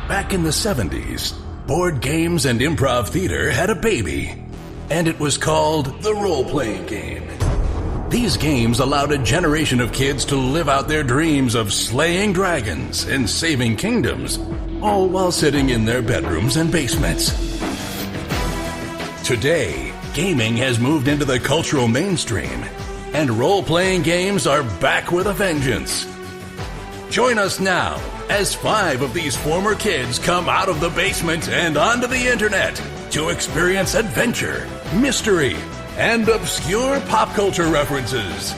Back in the 70s, board games and improv theater had a baby, and it was called the role-playing game. These games allowed a generation of kids to live out their dreams of slaying dragons and saving kingdoms, all while sitting in their bedrooms and basements. Today, gaming has moved into the cultural mainstream, and role-playing games are back with a vengeance. Join us now as 5 of these former kids come out of the basement and onto the internet to experience adventure, mystery, and obscure pop culture references.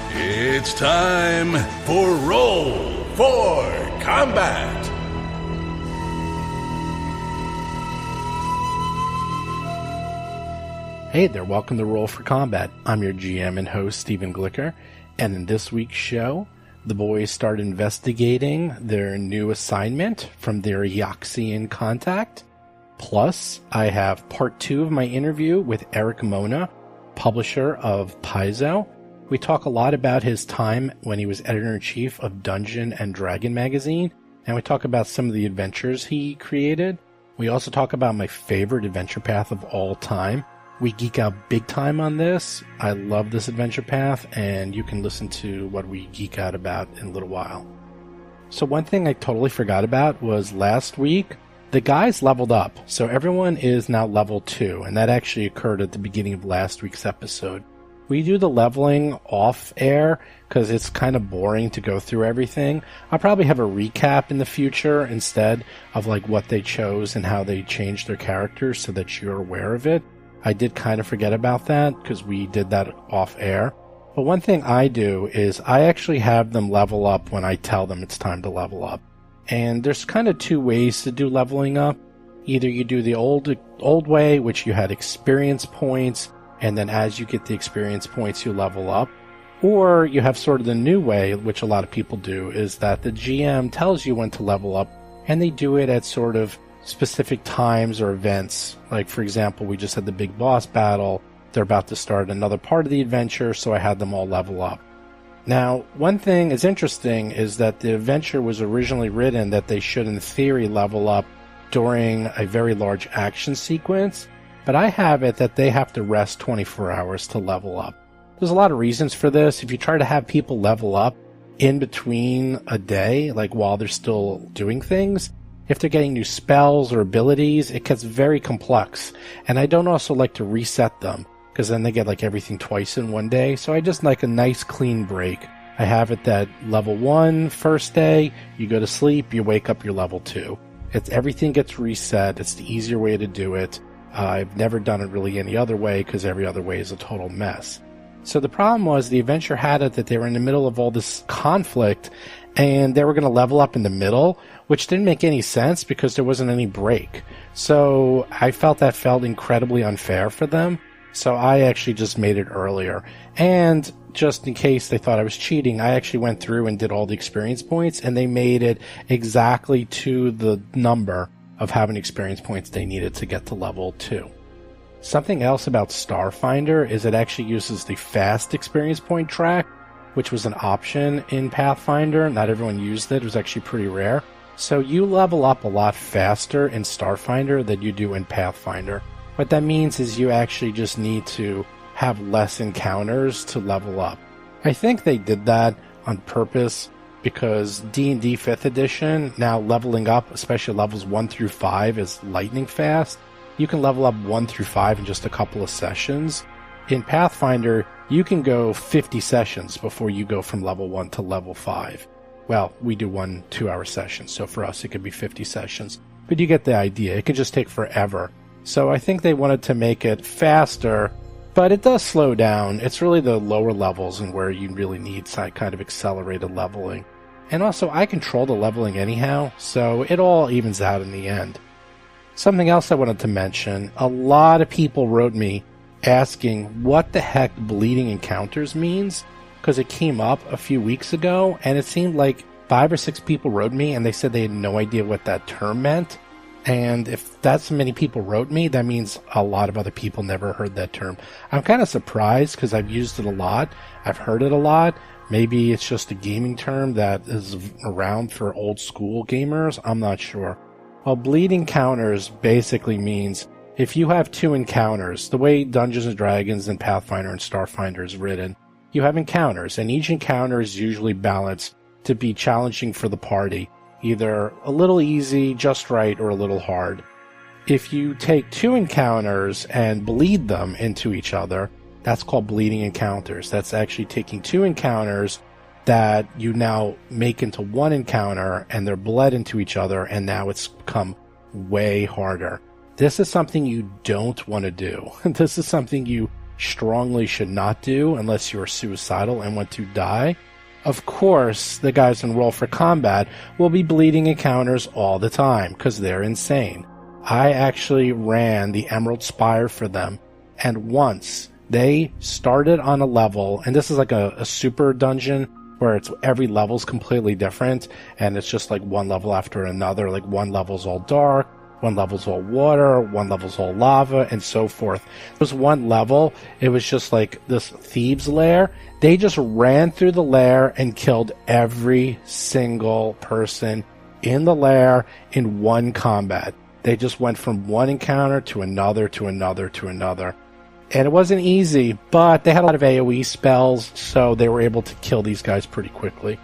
It's time for Roll for Combat! Hey there, welcome to Roll for Combat. I'm your GM and host, Stephen Glicker, and in this week's show, the boys start investigating their new assignment from their Eoxian contact. Plus, I have part 2 of my interview with Erik Mona, publisher of Paizo. We talk a lot about his time when he was editor-in-chief of Dungeon and Dragon magazine, and we talk about some of the adventures he created. We also talk about my favorite adventure path of all time. We geek out big time on this. I love this adventure path, and you can listen to what we geek out about in a little while. So one thing I totally forgot about was last week, the guys leveled up. So everyone is now level 2, and that actually occurred at the beginning of last week's episode. We do the leveling off air because it's kind of boring to go through everything. I'll probably have a recap in the future instead of like what they chose and how they changed their characters so that you're aware of it. I did kind of forget about that because we did that off air. But one thing I do is I actually have them level up when I tell them it's time to level up. And there's kind of 2 ways to do leveling up. Either you do the old way, which you had experience points, and then as you get the experience points, you level up. Or you have sort of the new way, which a lot of people do, is that the GM tells you when to level up, and they do it at sort of specific times or events. Like, for example, we just had the big boss battle. They're about to start another part of the adventure, so I had them all level up. Now, one thing is interesting is that the adventure was originally written that they should, in theory, level up during a very large action sequence, but I have it that they have to rest 24 hours to level up. There's a lot of reasons for this. If you try to have people level up in between a day, like while they're still doing things, if they're getting new spells or abilities, it gets very complex. And I don't also like to reset them, because then they get like everything twice in one day. So I just like a nice clean break. I have it that level 1, first day, you go to sleep, you wake up, you're level 2. Everything gets reset. It's the easier way to do it. I've never done it really any other way because every other way is a total mess. So the problem was the adventure had it that they were in the middle of all this conflict and they were going to level up in the middle, which didn't make any sense because there wasn't any break. So I felt that felt incredibly unfair for them. So I actually just made it earlier. And just in case they thought I was cheating, I actually went through and did all the experience points, and they made it exactly to the number of how many experience points they needed to get to level 2. Something else about Starfinder is it actually uses the fast experience point track, which was an option in Pathfinder. Not everyone used it. It was actually pretty rare. So you level up a lot faster in Starfinder than you do in Pathfinder. What that means is you actually just need to have less encounters to level up. I think they did that on purpose because D&D 5th edition, now leveling up, especially levels 1 through 5, is lightning fast. You can level up 1 through 5 in just a couple of sessions. In Pathfinder, you can go 50 sessions before you go from level 1 to level 5. Well, we do 1 2-hour session, so for us it could be 50 sessions. But you get the idea. It could just take forever. So I think they wanted to make it faster, but it does slow down. It's really the lower levels and where you really need some kind of accelerated leveling. And also, I control the leveling anyhow, so it all evens out in the end. Something else I wanted to mention, a lot of people wrote me asking what the heck bleeding encounters means, because it came up a few weeks ago, and it seemed like 5 or 6 people wrote me, and they said they had no idea what that term meant. And if that's many people wrote me, that means a lot of other people never heard that term. I'm kind of surprised because I've used it a lot. I've heard it a lot, Maybe it's just a gaming term that is around for old school gamers. I'm not sure. Well, bleed encounters basically means if you have 2 encounters, the way Dungeons & Dragons and Pathfinder and Starfinder is written, you have encounters, and each encounter is usually balanced to be challenging for the party, either a little easy, just right, or a little hard. If you take 2 encounters and bleed them into each other, that's called bleeding encounters. That's actually taking 2 encounters that you now make into 1 encounter, and they're bled into each other, and now it's become way harder. This is something you don't want to do. This is something you strongly should not do unless you are suicidal and want to die. Of course, the guys in Roll for Combat will be bleeding encounters all the time because they're insane. I actually ran the Emerald Spire for them, and once they started on a level, and this is like a super dungeon where it's every level's completely different, and it's just like one level after another. Like one level's all dark, one level's all water, one level's all lava, and so forth. There was one level, it was just like this thieves' lair. They just ran through the lair and killed every single person in the lair in one combat. They just went from one encounter to another, to another, to another. And it wasn't easy, but they had a lot of AoE spells, so they were able to kill these guys pretty quickly.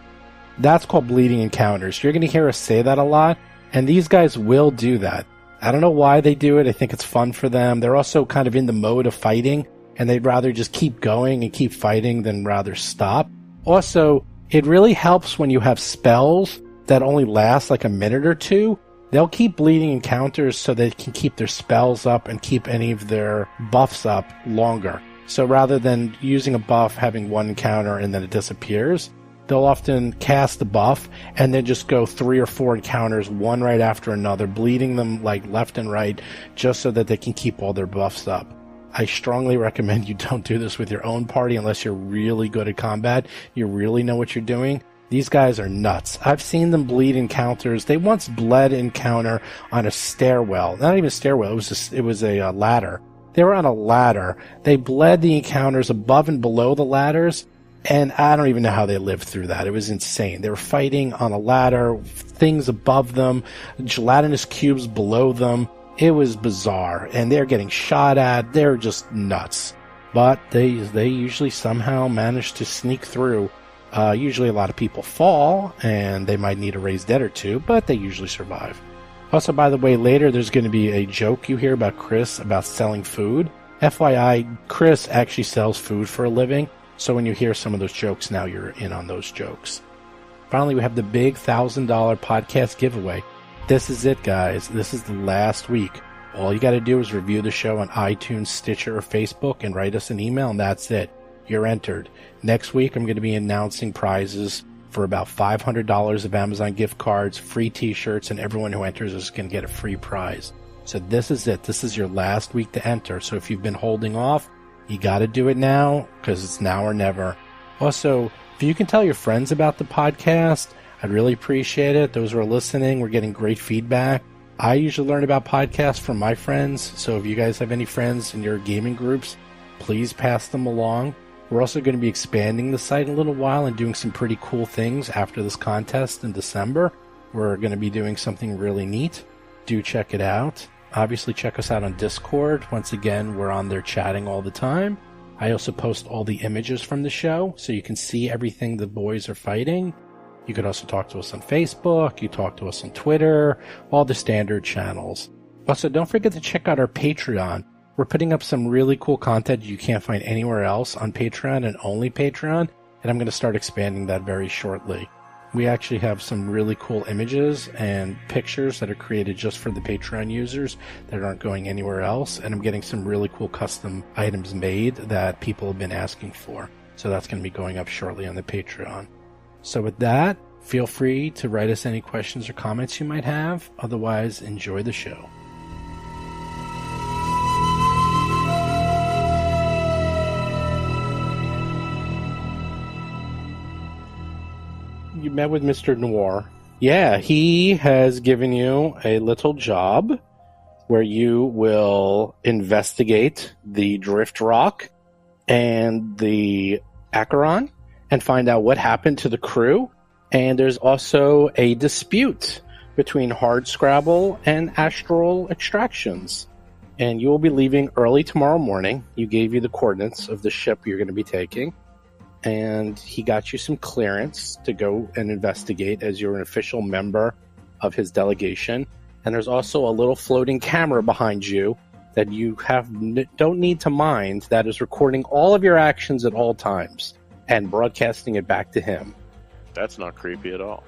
That's called bleeding encounters. You're going to hear us say that a lot, and these guys will do that. I don't know why they do it. I think it's fun for them. They're also kind of in the mode of fighting, and they'd rather just keep going and keep fighting than rather stop. Also, it really helps when you have spells that only last like a minute or two. They'll keep bleeding encounters so they can keep their spells up and keep any of their buffs up longer. So rather than using a buff, having one encounter, and then it disappears, they'll often cast a buff and then just go 3 or 4 encounters, one right after another, bleeding them like left and right, just so that they can keep all their buffs up. I strongly recommend you don't do this with your own party unless you're really good at combat. You really know what you're doing. These guys are nuts. I've seen them bleed encounters. They once bled encounter on a stairwell. Not even a stairwell. It was a ladder. They were on a ladder. They bled the encounters above and below the ladders, and I don't even know how they lived through that. It was insane. They were fighting on a ladder, things above them, gelatinous cubes below them. It was bizarre, and they're getting shot at. They're just nuts. But they usually somehow manage to sneak through. Usually a lot of people fall, and they might need a raised dead or two, but they usually survive. Also, by the way, later there's going to be a joke you hear about Chris about selling food. FYI, Chris actually sells food for a living, so when you hear some of those jokes now, you're in on those jokes. Finally, we have the big $1,000 podcast giveaway. This is it, guys. This is the last week. All you got to do is review the show on iTunes, Stitcher, or Facebook, and write us an email, and that's it. You're entered. Next week, I'm going to be announcing prizes for about $500 of Amazon gift cards, free t-shirts, and everyone who enters is going to get a free prize. So this is it. This is your last week to enter. So if you've been holding off, you got to do it now because it's now or never. Also, if you can tell your friends about the podcast, I'd really appreciate it. Those who are listening, we're getting great feedback. I usually learn about podcasts from my friends. So if you guys have any friends in your gaming groups, please pass them along. We're also going to be expanding the site in a little while and doing some pretty cool things after this contest in December. We're going to be doing something really neat. Do check it out. Obviously, check us out on Discord. Once again, we're on there chatting all the time. I also post all the images from the show, so you can see everything the boys are fighting. You could also talk to us on Facebook. You talk to us on Twitter, all the standard channels. Also, don't forget to check out our Patreon. We're putting up some really cool content you can't find anywhere else on Patreon and only Patreon, and I'm going to start expanding that very shortly. We actually have some really cool images and pictures that are created just for the Patreon users that aren't going anywhere else, and I'm getting some really cool custom items made that people have been asking for. So that's going to be going up shortly on the Patreon. So with that, feel free to write us any questions or comments you might have. Otherwise, enjoy the show. You met with Mr. Noir. Yeah, he has given you a little job where you will investigate the Drift Rock and the Acheron, and find out what happened to the crew. And there's also a dispute between Hardscrabble and Astral Extractions. And you will be leaving early tomorrow morning. You gave you the coordinates of the ship you're going to be taking. And he got you some clearance to go and investigate as you're an official member of his delegation. And there's also a little floating camera behind you that you don't need to mind, that is recording all of your actions at all times and broadcasting it back to him. That's not creepy at all.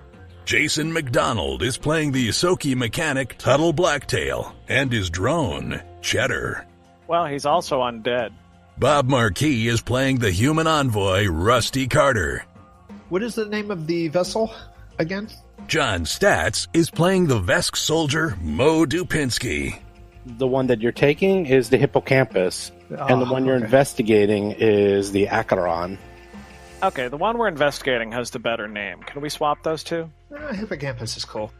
Jason McDonald is playing the Isoki mechanic Tuttle Blacktail and his drone, Cheddar. Well, he's also undead. Bob Marquis is playing the human envoy, Rusty Carter. What is the name of the vessel again? John Statz is playing the Vesk soldier, Mo Dupinsky. The one that you're taking is the Hippocampus, and the one you're investigating is the Acheron. Okay, the one we're investigating has the better name. Can we swap those two? Hippocampus is cool.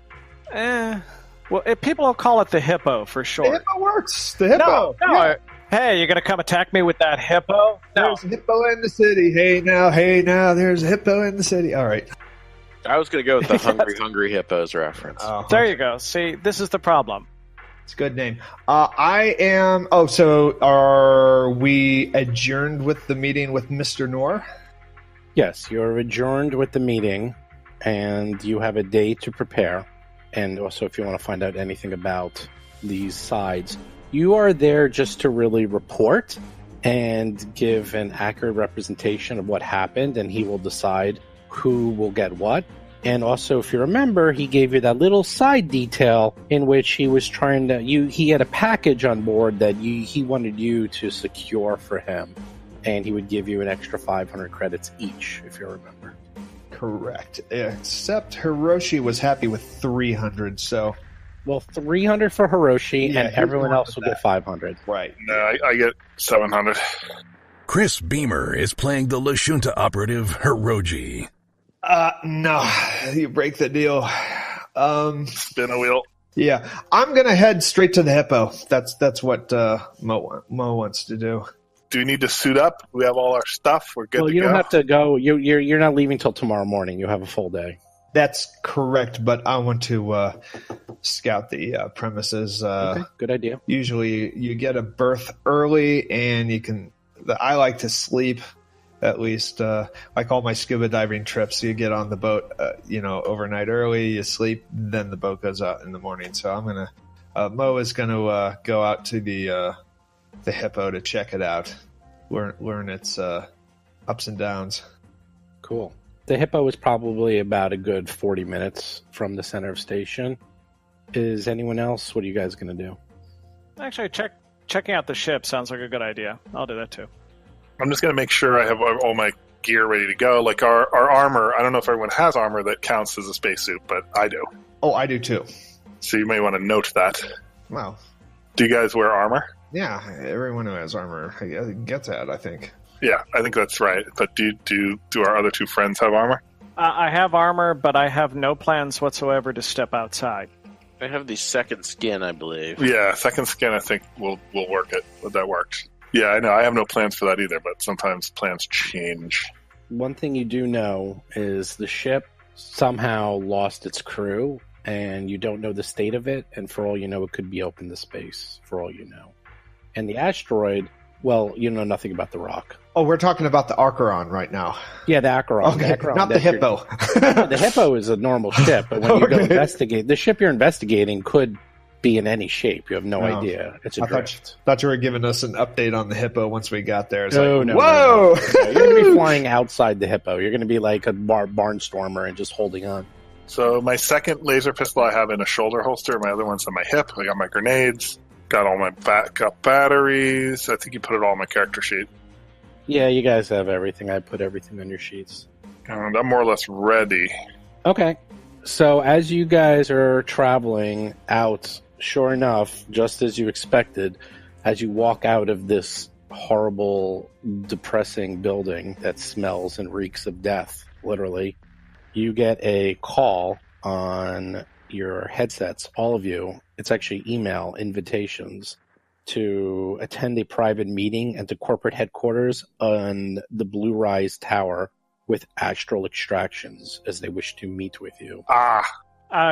People will call it the Hippo for short. The Hippo works. The Hippo. No. Yeah. Hey, you're going to come attack me with that Hippo? No. There's a hippo in the city. Hey now, there's a hippo in the city. All right. I was going to go with the Hungry Hippos reference. There you go. See, this is the problem. It's a good name. I am... Oh, so are we adjourned with the meeting with Mr. Noor? Yes, you're adjourned with the meeting, and you have a day to prepare. And also, if you want to find out anything about these sides, you are there just to really report and give an accurate representation of what happened, and he will decide who will get what. And also, if you remember, he gave you that little side detail in which he was trying to... He had a package on board that he wanted you to secure for him. And he would give you an extra 500 credits each, if you remember. Correct. Except Hiroshi was happy with 300, so... Well, 300 for Hiroshi, and everyone else will get 500. Right. No, I get 700. Chris Beamer is playing the Lashunta operative, Hirogi. No. You break the deal. Spin a wheel. Yeah. I'm going to head straight to the Hippo. That's what Mo wants to do. Do we need to suit up? We have all our stuff. We're good to go. Well, you don't have to go. You're not leaving till tomorrow morning. You have a full day. That's correct, but I want to scout the premises. Okay, good idea. Usually you get a berth early, and you can... I like to sleep, at least. Like all my scuba diving trips, you get on the boat overnight early, you sleep, then the boat goes out in the morning. So I'm going to... Mo is going to go out to the Hippo to check it out, learn its ups and downs. Cool. The Hippo is probably about a good 40 minutes from the center of station. Is anyone else? What are you guys going to do? Actually, checking out the ship sounds like a good idea. I'll do that too. I'm just going to make sure I have all my gear ready to go. Like our armor, I don't know if everyone has armor that counts as a spacesuit, but I do. Oh, I do too. So you may want to note that. Wow. Do you guys wear armor? Yeah, everyone who has armor gets that, I think. Yeah, I think that's right. But do our other two friends have armor? I have armor, but I have no plans whatsoever to step outside. I have the second skin, I believe. Yeah, second skin I think will work it. That worked. Yeah, I know. I have no plans for that either, but sometimes plans change. One thing you do know is the ship somehow lost its crew, and you don't know the state of it, and for all you know, it could be open to space, for all you know. And the asteroid, well, you know nothing about the rock. Oh, we're talking about the Arceon right now. Yeah, the Acheron. Okay, the Acheron, not the Hippo. The Hippo is a normal ship, but when you go investigate, the ship you're investigating could be in any shape. You have no idea. It's a drift. Thought you were giving us an update on the Hippo once we got there. It's No. Whoa! No, you're going to be flying outside the Hippo. You're going to be like a barnstormer and just holding on. So my second laser pistol I have in a shoulder holster. My other one's on my hip. I got my grenades. Got all my backup batteries. I think you put it all on my character sheet. Yeah, you guys have everything. I put everything on your sheets. And I'm more or less ready. Okay. So as you guys are traveling out, sure enough, just as you expected, as you walk out of this horrible, depressing building that smells and reeks of death, literally, you get a call on your headsets, all of you. It's actually email invitations to attend a private meeting at the corporate headquarters on the Blue Rise Tower with Astral Extractions as they wish to meet with you.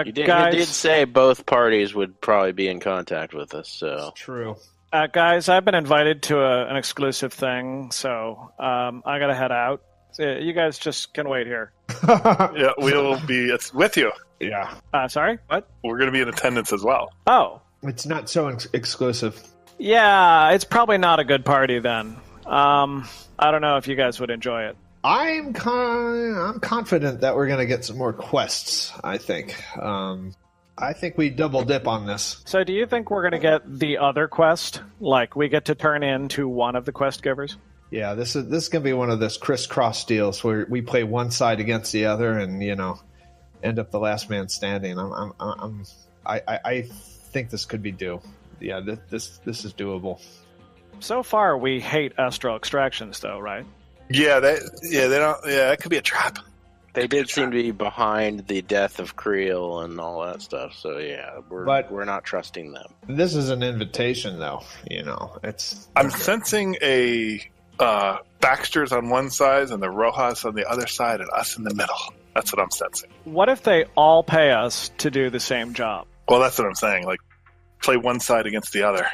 You did Guys, say both parties would probably be in contact with us, so... True. guys, I've been invited to an exclusive thing, so I gotta head out. So you guys just can wait here. Yeah, we'll be with you. Yeah. Sorry? What? We're going to be in attendance as well. Oh. It's not so exclusive. Yeah, it's probably not a good party then. I don't know if you guys would enjoy it. I'm confident that we're going to get some more quests, I think. I think we double dip on this. So do you think we're going to get the other quest? Like, we get to turn into one of the quest givers? Yeah, this is going to be one of those crisscross deals where we play one side against the other and, end up the last man standing. I think this could be due. Yeah, this is doable. So far, we hate Astral Extractions, though, right? Yeah, they don't. Yeah, it could be a trap. They did seem to be behind the death of Creel and all that stuff. So yeah, we're not trusting them. This is an invitation, though. I'm sensing a Baxter's on one side and the Rojas on the other side, and us in the middle. That's what I'm sensing. What if they all pay us to do the same job? Well, that's what I'm saying. Like, play one side against the other.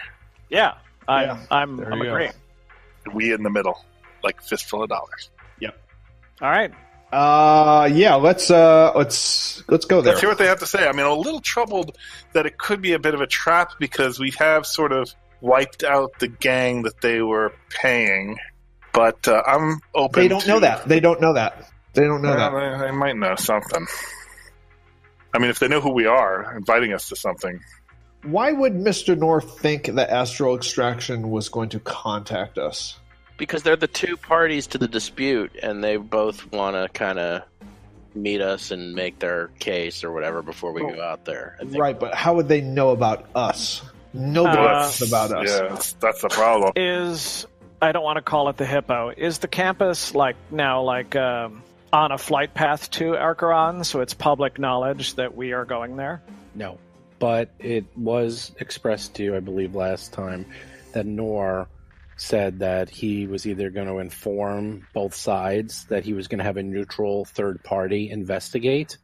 Yeah, I'm agreeing. We in the middle, like fistful of dollars. Yep. All right. Yeah. Let's go there. Let's hear what they have to say. I mean, I'm a little troubled that it could be a bit of a trap because we have sort of wiped out the gang that they were paying. But I'm open. They don't know that. They don't know that. They might know something. I mean, if they know who we are, inviting us to something. Why would Mr. North think that Astral Extraction was going to contact us? Because they're the two parties to the dispute, and they both want to kind of meet us and make their case or whatever before we go out there. Right, but how would they know about us? Nobody knows about us. Yeah, that's the problem. I don't want to call it the Hippo. Is the campus on a flight path to Arceon, so it's public knowledge that we are going there? No, but it was expressed to you, I believe, last time that Nor said that he was either going to inform both sides that he was going to have a neutral third party investigate.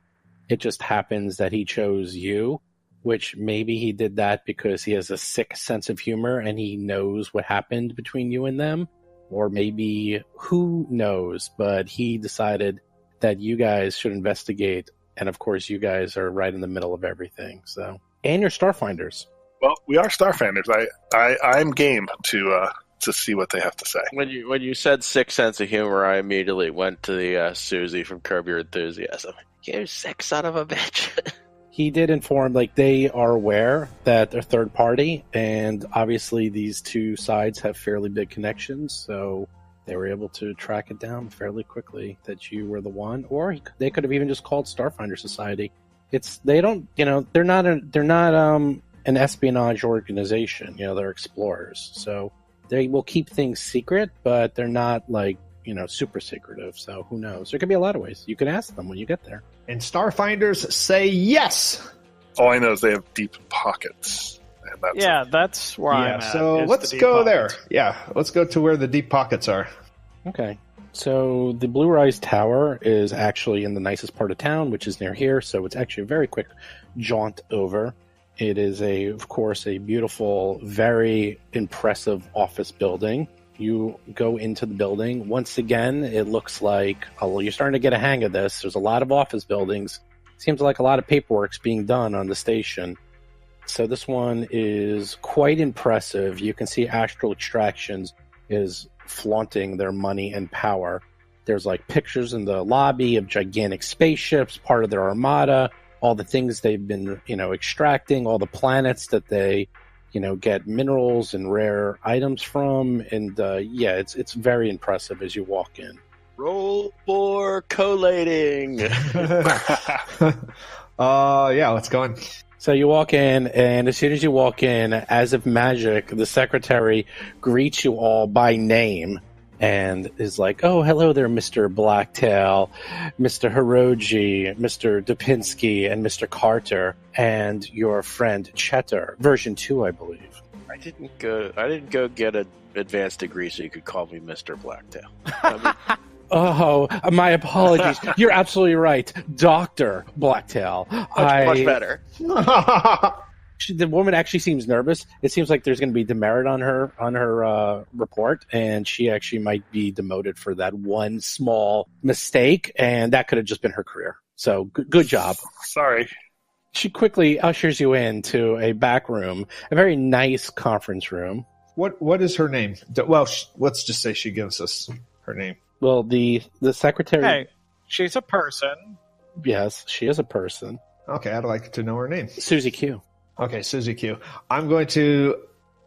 It just happens that he chose you, which maybe he did that because he has a sick sense of humor and he knows what happened between you and them. Or maybe, who knows, but he decided that you guys should investigate. And of course, you guys are right in the middle of everything. So, and you're Starfinders. Well, we are Starfinders. I'm game to see what they have to say. When you said sick sense of humor, I immediately went to the Susie from Curb Your Enthusiasm. You sick son of a bitch. He did inform, they are aware that they're third party, and obviously these two sides have fairly big connections, so they were able to track it down fairly quickly that you were the one, or they could have even just called Starfinder Society. They're not an espionage organization, they're explorers, so they will keep things secret, but they're not super secretive, so who knows? There could be a lot of ways. You can ask them when you get there. And Starfinders say yes! All I know is they have deep pockets. And that's where I'm at. So let's go there. Yeah, let's go to where the deep pockets are. Okay. So the Blue Rise Tower is actually in the nicest part of town, which is near here, so it's actually a very quick jaunt over. It is, of course, a beautiful, very impressive office building. You go into the building. Once again, it looks like you're starting to get a hang of this. There's a lot of office buildings. Seems like a lot of paperwork's being done on the station. So this one is quite impressive. You can see Astral Extractions is flaunting their money and power. There's pictures in the lobby of gigantic spaceships, part of their armada, all the things they've been, extracting, all the planets that they get minerals and rare items from, and it's very impressive as you walk in. Roll for collating. Let's go in. So you walk in, and as soon as you walk in, as of magic, the secretary greets you all by name and is like, "Oh, hello there, Mr. Blacktail, Mr. Hirogi, Mr. Dupinsky, and Mr. Carter, and your friend Chetter, version 2, I believe." I didn't go get an advanced degree so you could call me Mr. Blacktail. I mean, Oh, my apologies. You're absolutely right, Dr. Blacktail. Much better. The woman actually seems nervous. It seems like there's going to be demerit on her report, and she actually might be demoted for that one small mistake, and that could have just been her career. So good job. Sorry. She quickly ushers you into a back room, a very nice conference room. What is her name? Well, let's just say she gives us her name. Well, the secretary... Hey, she's a person. Yes, she is a person. Okay, I'd like to know her name. Susie Q. Okay, Susie Q. I'm going to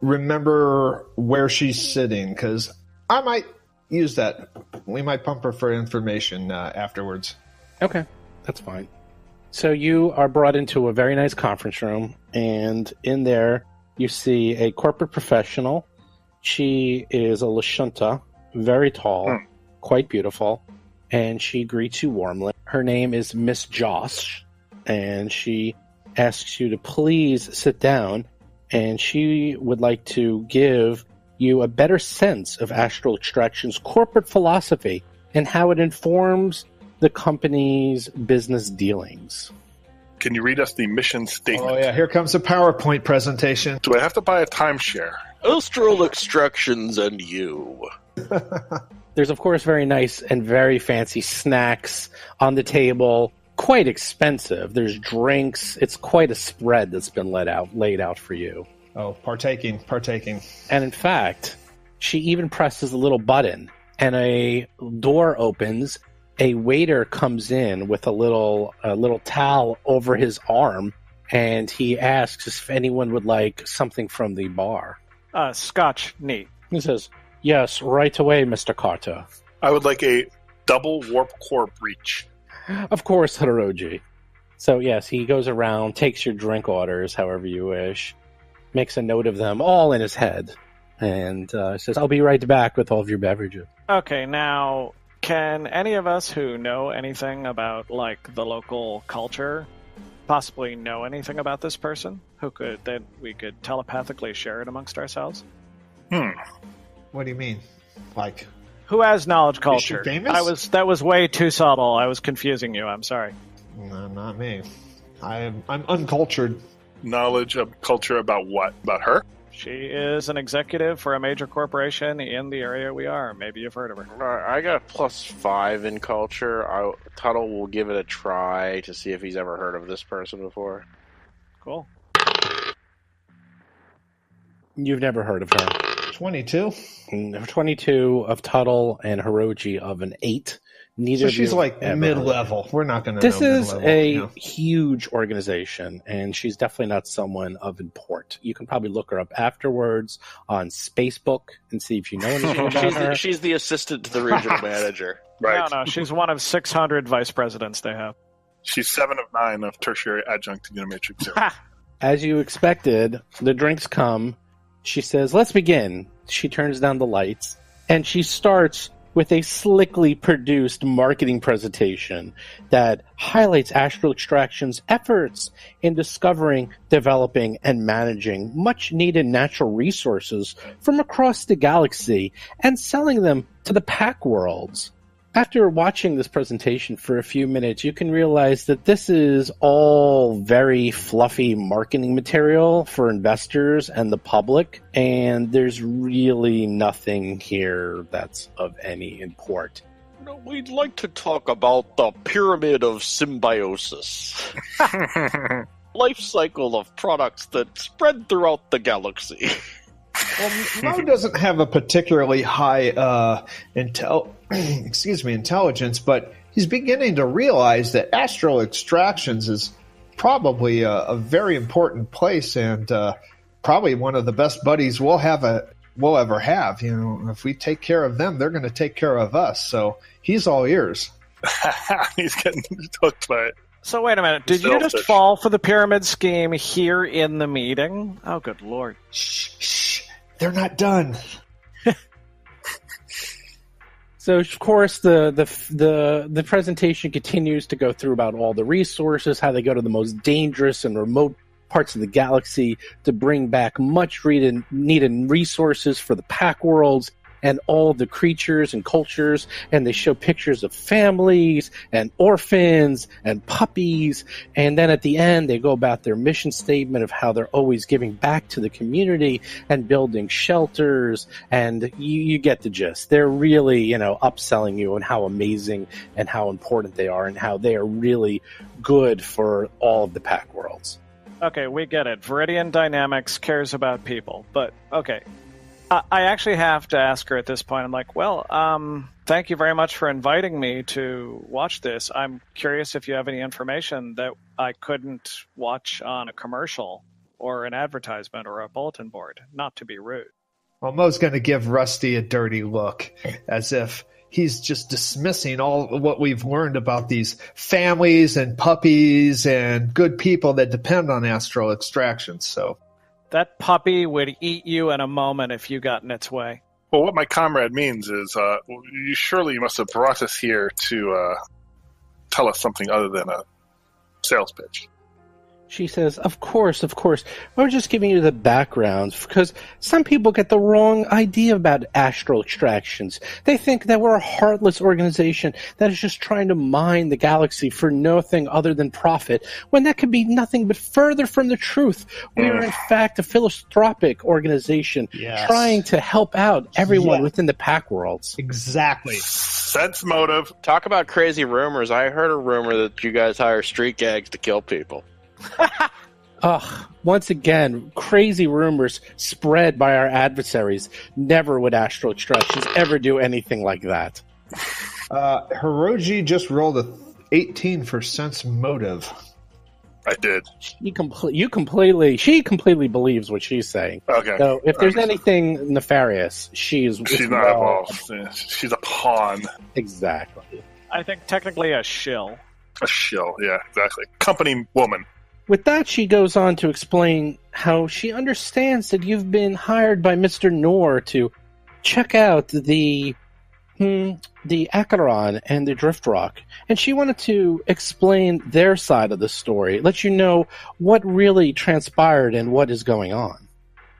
remember where she's sitting, because I might use that. We might pump her for information afterwards. Okay, that's fine. So you are brought into a very nice conference room, and in there you see a corporate professional. She is a Lashunta, very tall, quite beautiful, and she greets you warmly. Her name is Miss Josh, and she asks you to please sit down, and she would like to give you a better sense of Astral Extractions' corporate philosophy and how it informs the company's business dealings. Can you read us the mission statement? Oh, yeah, here comes a PowerPoint presentation. Do I have to buy a timeshare? Astral Extractions and you. There's, of course, very nice and very fancy snacks on the table. Quite expensive. There's drinks. It's quite a spread that's been laid out for you. Oh, partaking. And in fact, she even presses a little button, and a door opens. A waiter comes in with a little towel over his arm, and he asks if anyone would like something from the bar. Scotch, neat. He says, "Yes, right away, Mr. Carter." I would like a double warp core breach. Of course, Hirogi. So yes, he goes around, takes your drink orders however you wish, makes a note of them all in his head, and says, "I'll be right back with all of your beverages." Okay, now, can any of us who know anything about, like, the local culture possibly know anything about this person? That we could telepathically share it amongst ourselves? What do you mean? Like... Who has knowledge culture? Is she famous? That was way too subtle. I was confusing you. I'm sorry. No, not me. I'm uncultured. Knowledge of culture about what? About her? She is an executive for a major corporation in the area we are. Maybe you've heard of her. I got +5 in culture. Tuttle will give it a try to see if he's ever heard of this person before. Cool. You've never heard of her. 22? 22 of Tuttle and Hirogi of an 8. Neither So of she's you like ever mid-level. We're not going to This know is mid-level, a you know. huge organization, and she's definitely not someone of import. You can probably look her up afterwards on Spacebook and see if you know anything about her. She's the assistant to the regional manager. Right. No, she's one of 600 vice presidents they have. She's 7 of 9 of tertiary adjunct Unimatrix 0. As you expected, the drinks come. She says, "Let's begin." She turns down the lights, and she starts with a slickly produced marketing presentation that highlights Astral Extractions' efforts in discovering, developing, and managing much-needed natural resources from across the galaxy and selling them to the pack worlds. After watching this presentation for a few minutes, you can realize that this is all very fluffy marketing material for investors and the public, and there's really nothing here that's of any import. We'd like to talk about the pyramid of symbiosis. Life cycle of products that spread throughout the galaxy. Well, Mo doesn't have a particularly high intelligence, but he's beginning to realize that Astral Extractions is probably a very important place, and probably one of the best buddies we'll ever have. You know, if we take care of them, they're going to take care of us. So he's all ears. He's getting hooked by it. So wait a minute. Did you just fall for the pyramid scheme here in the meeting? Oh, good Lord. Shh. They're not done. So, of course, the presentation continues to go through about all the resources, how they go to the most dangerous and remote parts of the galaxy to bring back much needed resources for the pack worlds, and all the creatures and cultures, and they show pictures of families and orphans and puppies, and then at the end they go about their mission statement of how they're always giving back to the community and building shelters, and you get the gist. They're really, upselling you on how amazing and how important they are and how they are really good for all of the pack worlds. Okay, we get it. Viridian Dynamics cares about people, but okay. I actually have to ask her at this point. I'm like, well, thank you very much for inviting me to watch this. I'm curious if you have any information that I couldn't watch on a commercial or an advertisement or a bulletin board, not to be rude. Well, Mo's going to give Rusty a dirty look, as if he's just dismissing all what we've learned about these families and puppies and good people that depend on Astral Extractions. So that puppy would eat you in a moment if you got in its way. Well, what my comrade means is, you must have brought us here to tell us something other than a sales pitch. She says, of course. We're just giving you the background because some people get the wrong idea about Astral Extractions. They think that we're a heartless organization that is just trying to mine the galaxy for nothing other than profit, when that could be nothing but further from the truth. We are, in fact, a philanthropic organization trying to help out everyone within the pack worlds. Exactly. Sense motive. Talk about crazy rumors. I heard a rumor that you guys hire street gags to kill people. Once again, crazy rumors spread by our adversaries. Never would Astral Extractions ever do anything like that. Hirogi just rolled a 18 for sense motive. I did. She completely believes what she's saying. Okay. So if there's anything nefarious, she's not involved. She's a pawn. Exactly. I think technically a shill. A shill, yeah, exactly. Company woman. With that, she goes on to explain how she understands that you've been hired by Mr. Noor to check out the Acheron and the Drift Rock. And she wanted to explain their side of the story, let you know what really transpired and what is going on.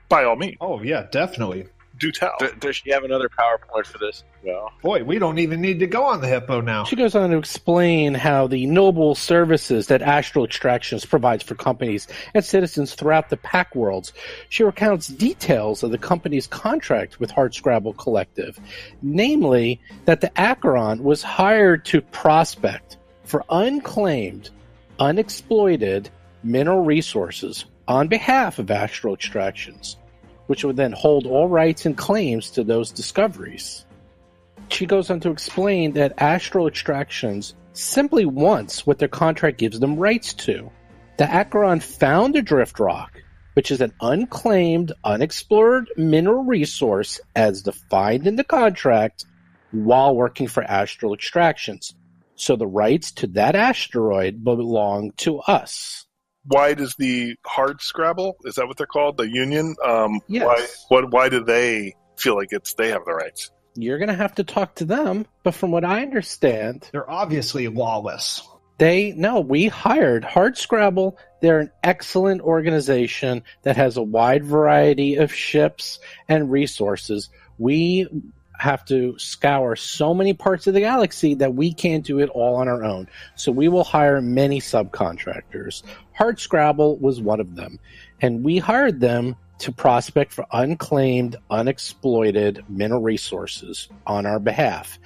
By all means. Oh, yeah, definitely. Do tell. Does she have another PowerPoint for this? No. Boy, we don't even need to go on the Hippo now. She goes on to explain how the noble services that Astral Extractions provides for companies and citizens throughout the pack worlds. She recounts details of the company's contract with Hardscrabble Collective, namely that the Acheron was hired to prospect for unclaimed, unexploited mineral resources on behalf of Astral Extractions, which would then hold all rights and claims to those discoveries. She goes on to explain that Astral Extractions simply wants what their contract gives them rights to. The Acheron found a Drift Rock, which is an unclaimed, unexplored mineral resource as defined in the contract, while working for Astral Extractions. So the rights to that asteroid belong to us. Why does the Hardscrabble, is that what they're called, the union? Yes. Why do they feel like they have the rights? You're going to have to talk to them, but from what I understand, they're obviously lawless. We hired Hardscrabble. They're an excellent organization that has a wide variety of ships and resources. We have to scour so many parts of the galaxy that we can't do it all on our own. So we will hire many subcontractors. Hardscrabble was one of them. And we hired them to prospect for unclaimed, unexploited mineral resources on our behalf.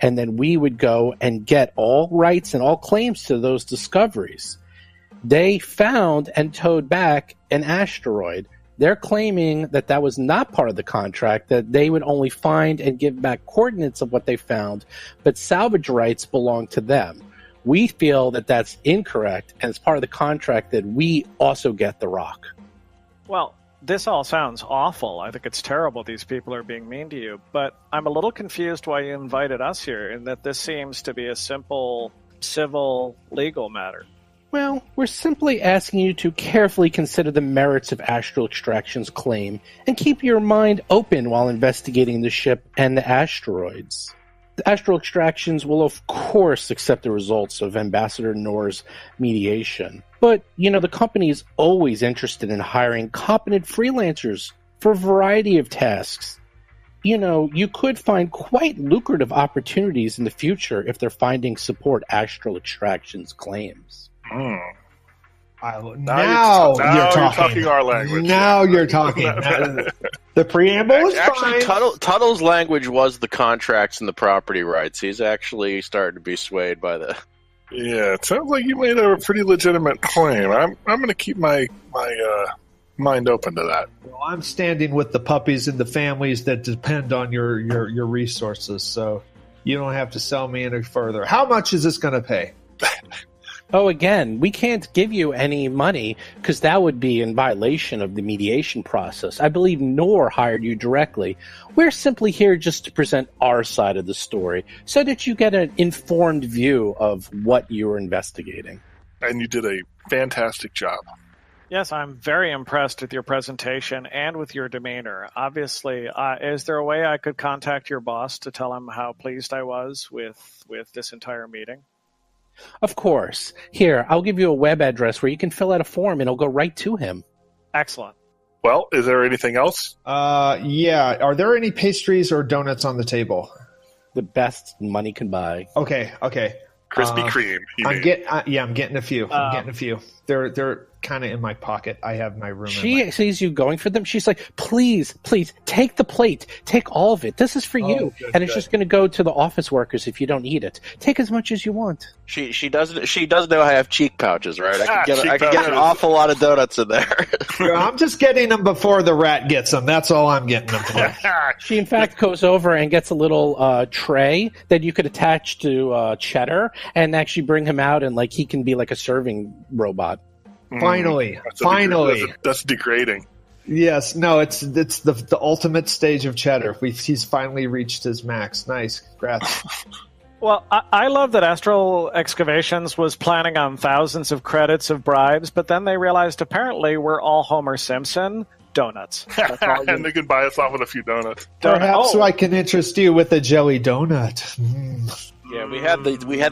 And then we would go and get all rights and all claims to those discoveries. They found and towed back an asteroid. They're claiming that that was not part of the contract, that they would only find and give back coordinates of what they found, but salvage rights belong to them. We feel that that's incorrect, and it's part of the contract that we also get the rock. Well, this all sounds awful. I think it's terrible these people are being mean to you, but I'm a little confused why you invited us here, and that this seems to be a simple civil legal matter. Well, we're simply asking you to carefully consider the merits of Astral Extractions' claim and keep your mind open while investigating the ship and the asteroids. The Astral Extractions will, of course, accept the results of Ambassador Noor's mediation. But, the company is always interested in hiring competent freelancers for a variety of tasks. you could find quite lucrative opportunities in the future if they're finding support Astral Extractions claims. Now you're talking our language. Now you're talking. The preamble is Actually, fine. Tuttle's language was the contracts and the property rights. He's actually starting to be swayed by the... Yeah, it sounds like you made a pretty legitimate claim. I'm going to keep my mind open to that. Well, I'm standing with the puppies and the families that depend on your resources, so you don't have to sell me any further. How much is this going to pay? Oh, again, we can't give you any money because that would be in violation of the mediation process. I believe Nor hired you directly. We're simply here just to present our side of the story so that you get an informed view of what you're investigating. And you did a fantastic job. Yes, I'm very impressed with your presentation and with your demeanor. Obviously, is there a way I could contact your boss to tell him how pleased I was with this entire meeting? Of course. Here, I'll give you a web address where you can fill out a form and it'll go right to him. Excellent. Well, is there anything else? Yeah. Are there any pastries or donuts on the table? The best money can buy. Okay. Krispy Kreme. I'm getting a few. I'm getting a few. They're kind of in my pocket. I have my room. She sees you going for them. She's like, please, take the plate. Take all of it. This is for you. Good, and it's just going to go to the office workers if you don't eat it. Take as much as you want. She does know I have cheek pouches, right? I can get pouches. an awful lot of donuts in there. I'm just getting them before the rat gets them. That's all I'm getting them for. She, in fact, goes over and gets a little tray that you could attach to Cheddar and actually bring him out, and he can be like a serving robot. Finally. That's degrading. Yes, no, it's the ultimate stage of Cheddar. He's finally reached his max. Nice, congrats. Well, I love that Astral Excavations was planning on thousands of credits of bribes, but then they realized apparently we're all Homer Simpson. Donuts. And they can buy us off with a few donuts. Perhaps I can interest you with a jelly donut. Yeah, we had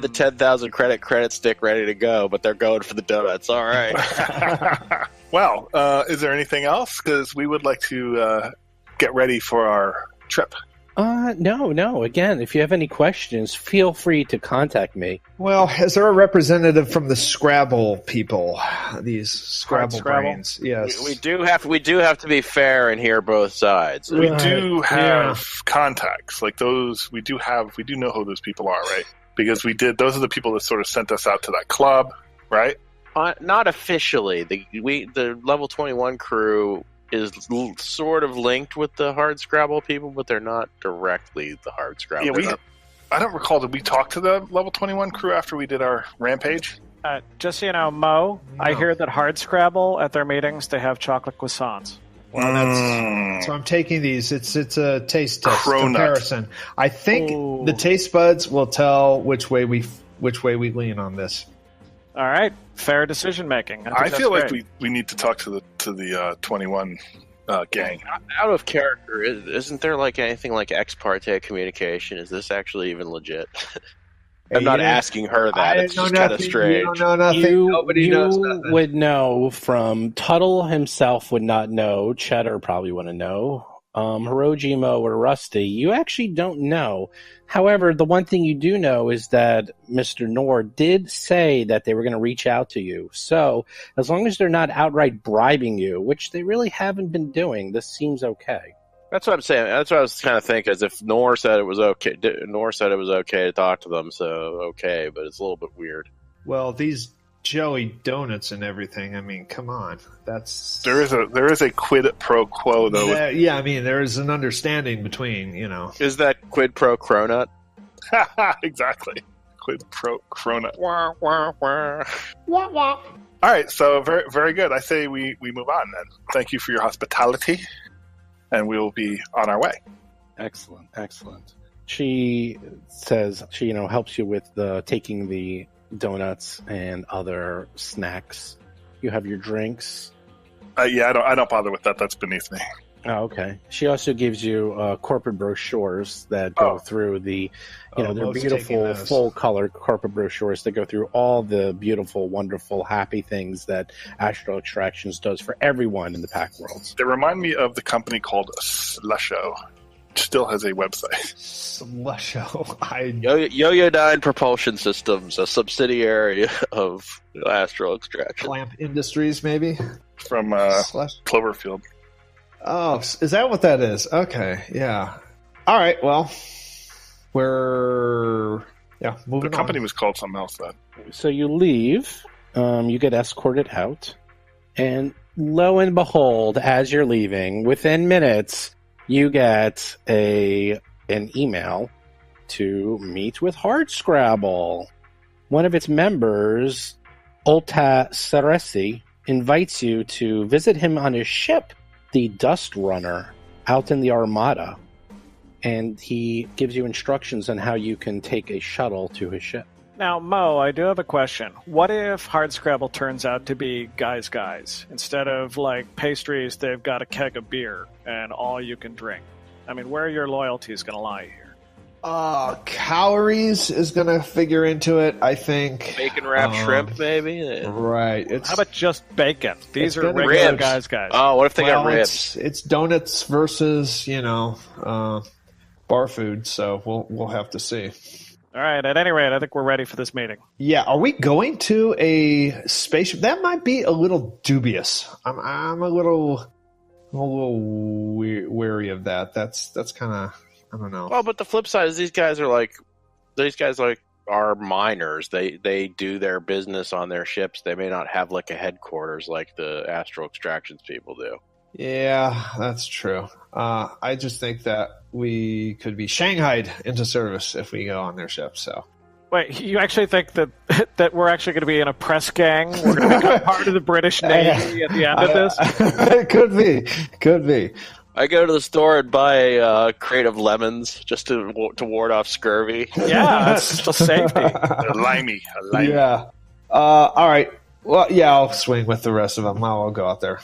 the 10,000 credit stick ready to go, but they're going for the donuts. All right. Well, is there anything else? Because we would like to get ready for our trip. No. Again, if you have any questions, feel free to contact me. Well, is there a representative from the Scrabble people? These Scrabble brains. Yes. We do have to be fair and hear both sides. We do have contacts like those. We do know who those people are, right? Because those are the people that sort of sent us out to that club, right? Not officially. The level 21 crew is sort of linked with the Hardscrabble people, but they're not directly the Hardscrabble. Yeah, I don't recall, did we talk to the level 21 crew after we did our rampage? Just so you know, Mo, no. I hear that Hardscrabble, at their meetings, they have chocolate croissants. Well, so I'm taking these. It's a taste test Cronut. Comparison. I think the taste buds will tell which way we lean on this. All right, fair decision making. I feel like we need to talk to the 21 gang. Out of character, isn't there anything like ex parte communication? Is this actually even legit? I'm not asking her that. It's just kind of strange. You don't know nothing. Nobody knows nothing. You would know from Tuttle himself would not know. Cheddar probably wouldn't know. Hirogi, Mo, or Rusty, you actually don't know. However, the one thing you do know is that Mr. Nor did say that they were going to reach out to you. So, as long as they're not outright bribing you, which they really haven't been doing, this seems okay. That's what I'm saying. That's what I was kind of thinking. As if Nor said it was okay. Nor said it was okay to talk to them. So okay, but it's a little bit weird. Well, these jelly donuts and everything. I mean, come on. There is a quid pro quo though. Yeah, I mean, there is an understanding between, Is that quid pro Cronut? Exactly. Quid pro Cronut. Wah, wah, wah. Wah, wah. All right, so very, very good. I say we move on then. Thank you for your hospitality, and we will be on our way. Excellent. She says she helps you with taking the donuts and other snacks. You have your drinks. Yeah, I don't bother with that. That's beneath me. Oh, okay. She also gives you corporate brochures that go through they're beautiful, full-color corporate brochures that go through all the beautiful, wonderful, happy things that Astral Extractions does for everyone in the Pack Worlds. They remind me of the company called Slusho. still has a website. Slusho. Yo-Yo Propulsion Systems, a subsidiary of Astral Extraction. Clamp Industries, maybe? From Cloverfield. Oh, is that what that is? Okay, yeah. All right, well, moving on. The company was called something else then. So you leave, you get escorted out, and lo and behold, as you're leaving, within minutes, you get an email to meet with Hardscrabble. One of its members, Olta Saresi, invites you to visit him on his ship, the Dust Runner, out in the Armada. And he gives you instructions on how you can take a shuttle to his ship. Now, Mo, I do have a question. What if Hardscrabble turns out to be guys? Instead of, like, pastries, they've got a keg of beer and all you can drink. I mean, where are your loyalties going to lie here? Calories is going to figure into it, I think. Bacon wrapped shrimp, maybe? Right. How about just bacon? These are regular ribs. guys. Oh, what if they got ribs? It's donuts versus, bar food, so we'll have to see. All right, at any rate, I think we're ready for this meeting. Yeah, are we going to a spaceship? That might be a little dubious. I'm a little wary of that. That's kind of, I don't know. Well, but the flip side is these guys are miners. They do their business on their ships. They may not have like a headquarters like the Astral Extractions people do. Yeah, that's true. I just think that we could be shanghaied into service if we go on their ship. So, wait, you actually think that we're actually going to be in a press gang? We're going to become part of the British Navy at the end of this? It could be. I go to the store and buy a crate of lemons just to ward off scurvy. Yeah, that's just safety. Limey. Yeah. All right. Well, yeah, I'll swing with the rest of them. I'll go out there.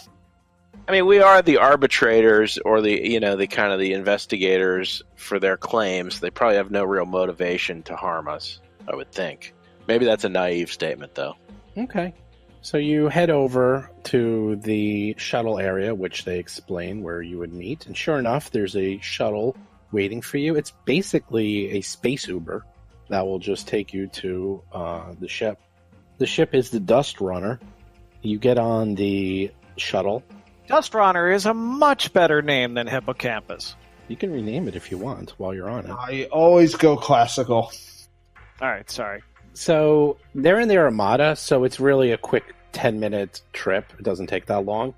I mean, we are the arbitrators or the kind of the investigators for their claims. They probably have no real motivation to harm us, I would think. Maybe that's a naive statement, though. Okay. So you head over to the shuttle area, which they explain where you would meet. And sure enough, there's a shuttle waiting for you. It's basically a space Uber that will just take you to the ship. The ship is the Dust Runner. You get on the shuttle. Dust Runner is a much better name than Hippocampus. You can rename it if you want while you're on it. I always go classical. All right, sorry. So they're in the Armada, so it's really a quick 10-minute trip. It doesn't take that long.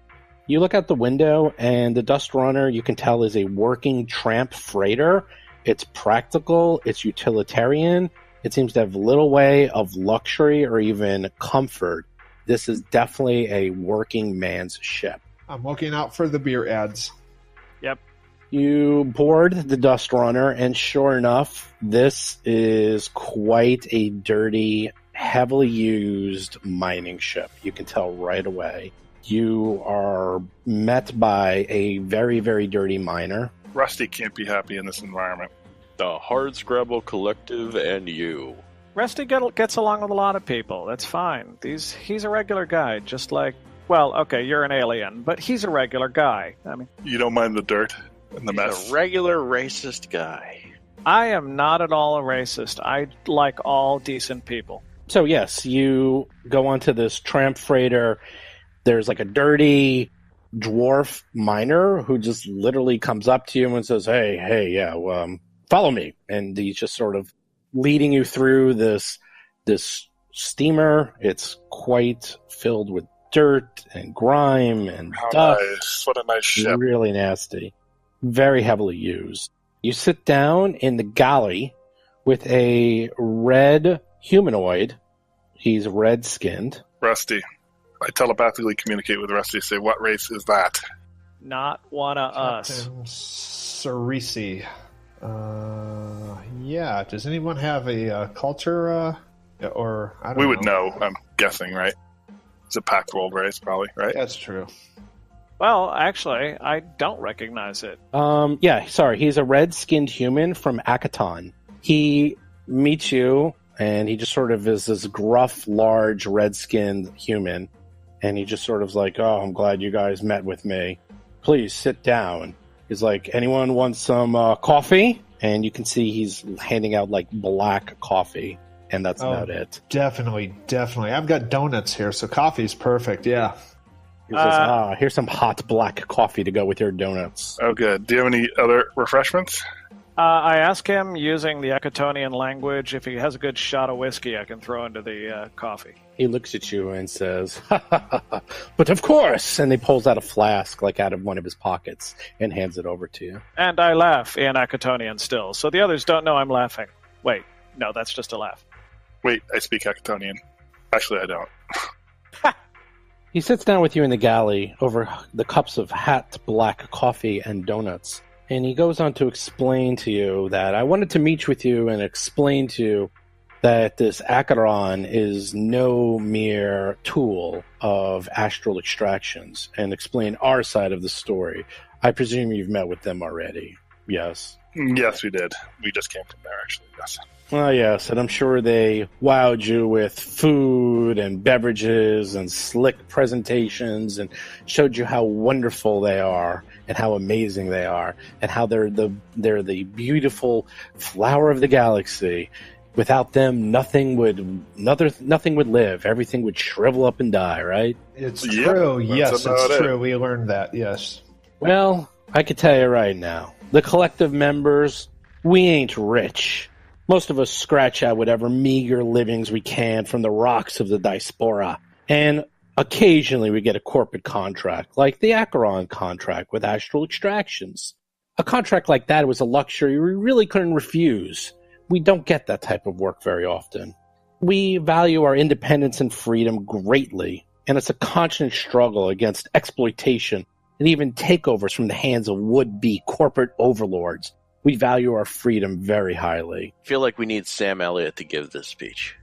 You look out the window, and the Dust Runner, you can tell, is a working tramp freighter. It's practical. It's utilitarian. It seems to have little way of luxury or even comfort. This is definitely a working man's ship. I'm looking out for the beer ads. Yep. You board the Dust Runner, and sure enough, this is quite a dirty, heavily used mining ship. You can tell right away. You are met by a very, very dirty miner. Rusty can't be happy in this environment. The Hardscrabble Collective and you. Rusty gets along with a lot of people. That's fine. He's a regular guy, just like... Well, okay, you're an alien, but he's a regular guy. I mean, you don't mind the dirt and the mess. He's a regular racist guy. I am not at all a racist. I like all decent people. So yes, you go onto this tramp freighter. There's like a dirty dwarf miner who just literally comes up to you and says, "Hey, follow me." And he's just sort of leading you through this steamer. It's quite filled with dirt and grime and dust. Nice. What a nice ship. Really nasty. Very heavily used. You sit down in the galley with a red humanoid. He's red-skinned. Rusty. I telepathically communicate with Rusty, say, what race is that? Not one of us. Cerisi. Yeah. Does anyone have a culture? Or I don't know. We would know, I'm guessing, right? It's a packed world race, probably, right? That's true. Well, actually, I don't recognize it. He's a red-skinned human from Akaton. He meets you, and he just sort of is this gruff, large, red-skinned human. And he just sort of is like, "Oh, I'm glad you guys met with me. Please sit down." He's like, anyone want some coffee? And you can see he's handing out like black coffee, and that's about it. Definitely. I've got donuts here, so coffee's perfect. Yeah. He says, here's some hot black coffee to go with your donuts. Oh, good. Do you have any other refreshments? I ask him, using the Ecotonian language, if he has a good shot of whiskey I can throw into the coffee. He looks at you and says, but of course! And he pulls out a flask, like out of one of his pockets, and hands it over to you. And I laugh in Ecotonian still, so the others don't know I'm laughing. Wait, no, that's just a laugh. Wait, I speak Ecotonian. Actually, I don't. He sits down with you in the galley over the cups of hot black coffee and donuts. And he goes on to explain to you that I wanted to meet with you and explain to you that this Acheron is no mere tool of Astral Extractions, and explain our side of the story. I presume you've met with them already. Yes? Yes, we did. We just came from there, actually, yes. Oh, yes, and I'm sure they wowed you with food and beverages and slick presentations and showed you how wonderful they are and how amazing they are and how they're the beautiful flower of the galaxy. Without them, nothing would live. Everything would shrivel up and die, right? It's true. Yes, it's true. We learned that, yes. Well, I can tell you right now, the collective members, we ain't rich. Most of us scratch out whatever meager livings we can from the rocks of the diaspora. And occasionally we get a corporate contract, like the Acheron contract with Astral Extractions. A contract like that was a luxury we really couldn't refuse. We don't get that type of work very often. We value our independence and freedom greatly, and it's a constant struggle against exploitation and even takeovers from the hands of would-be corporate overlords. We value our freedom very highly. I feel like we need Sam Elliott to give this speech.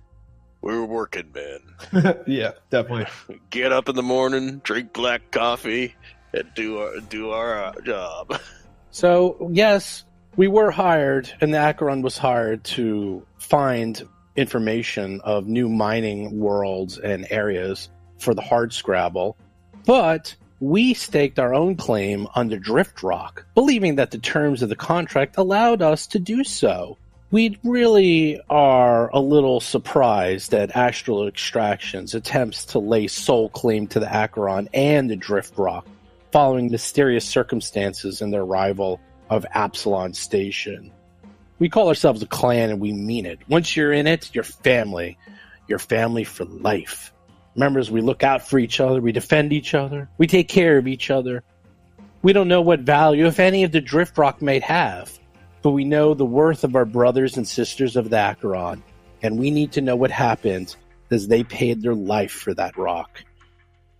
We're working men. Yeah, definitely. Get up in the morning, drink black coffee, and do our job. So, yes, we were hired, and the Acheron was hired to find information of new mining worlds and areas for the Hardscrabble, but we staked our own claim under Drift Rock, believing that the terms of the contract allowed us to do so. We really are a little surprised at Astral Extractions' attempts to lay sole claim to the Acheron and the Drift Rock, following mysterious circumstances in their arrival of Absalon Station. We call ourselves a clan, and we mean it. Once you're in it, you're family. You're family for life. Members, we look out for each other, we defend each other, we take care of each other. We don't know what value, if any, of the Drift Rock may have, but we know the worth of our brothers and sisters of the Acheron, and we need to know what happened as they paid their life for that rock.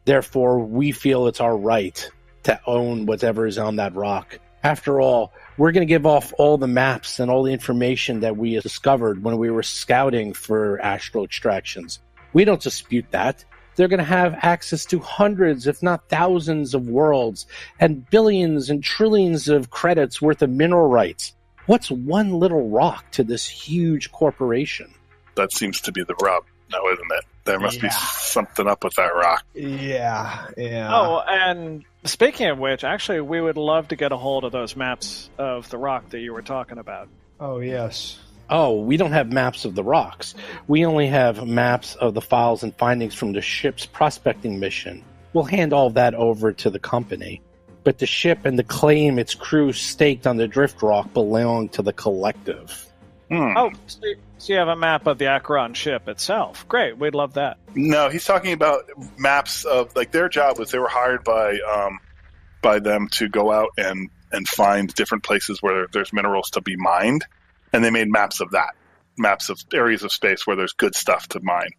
Therefore, we feel it's our right to own whatever is on that rock. After all, we're going to give off all the maps and all the information that we discovered when we were scouting for Astral Extractions. We don't dispute that. They're going to have access to hundreds, if not thousands, of worlds and billions and trillions of credits worth of mineral rights. What's one little rock to this huge corporation? That seems to be the rub now, isn't it? There must be something up with that rock. Yeah. Oh, and speaking of which, actually, we would love to get a hold of those maps of the rock that you were talking about. Oh, yes. Oh, we don't have maps of the rocks. We only have maps of the files and findings from the ship's prospecting mission. We'll hand all that over to the company. But the ship and the claim its crew staked on the Drift Rock belong to the collective. Oh, so you have a map of the Acheron ship itself. Great, we'd love that. No, he's talking about maps of, like, their job was they were hired by them to go out and find different places where there's minerals to be mined. And they made maps of that, maps of areas of space where there's good stuff to mine.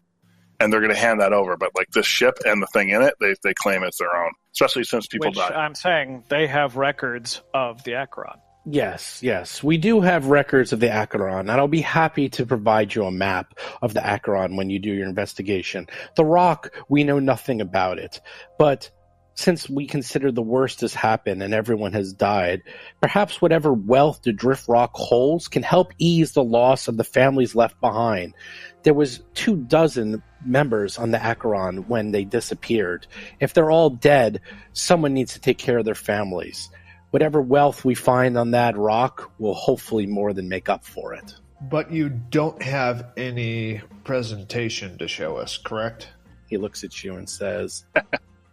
And they're going to hand that over. But like this ship and the thing in it, they claim it's their own, especially since people died. I'm saying they have records of the Acheron. Yes. We do have records of the Acheron, and I'll be happy to provide you a map of the Acheron when you do your investigation. The rock, we know nothing about it. But since we consider the worst has happened and everyone has died, perhaps whatever wealth the Drift Rock holds can help ease the loss of the families left behind. There was 24 members on the Acheron when they disappeared. If they're all dead, someone needs to take care of their families. whatever wealth we find on that rock will hopefully more than make up for it. But you don't have any presentation to show us, correct? He looks at you and says,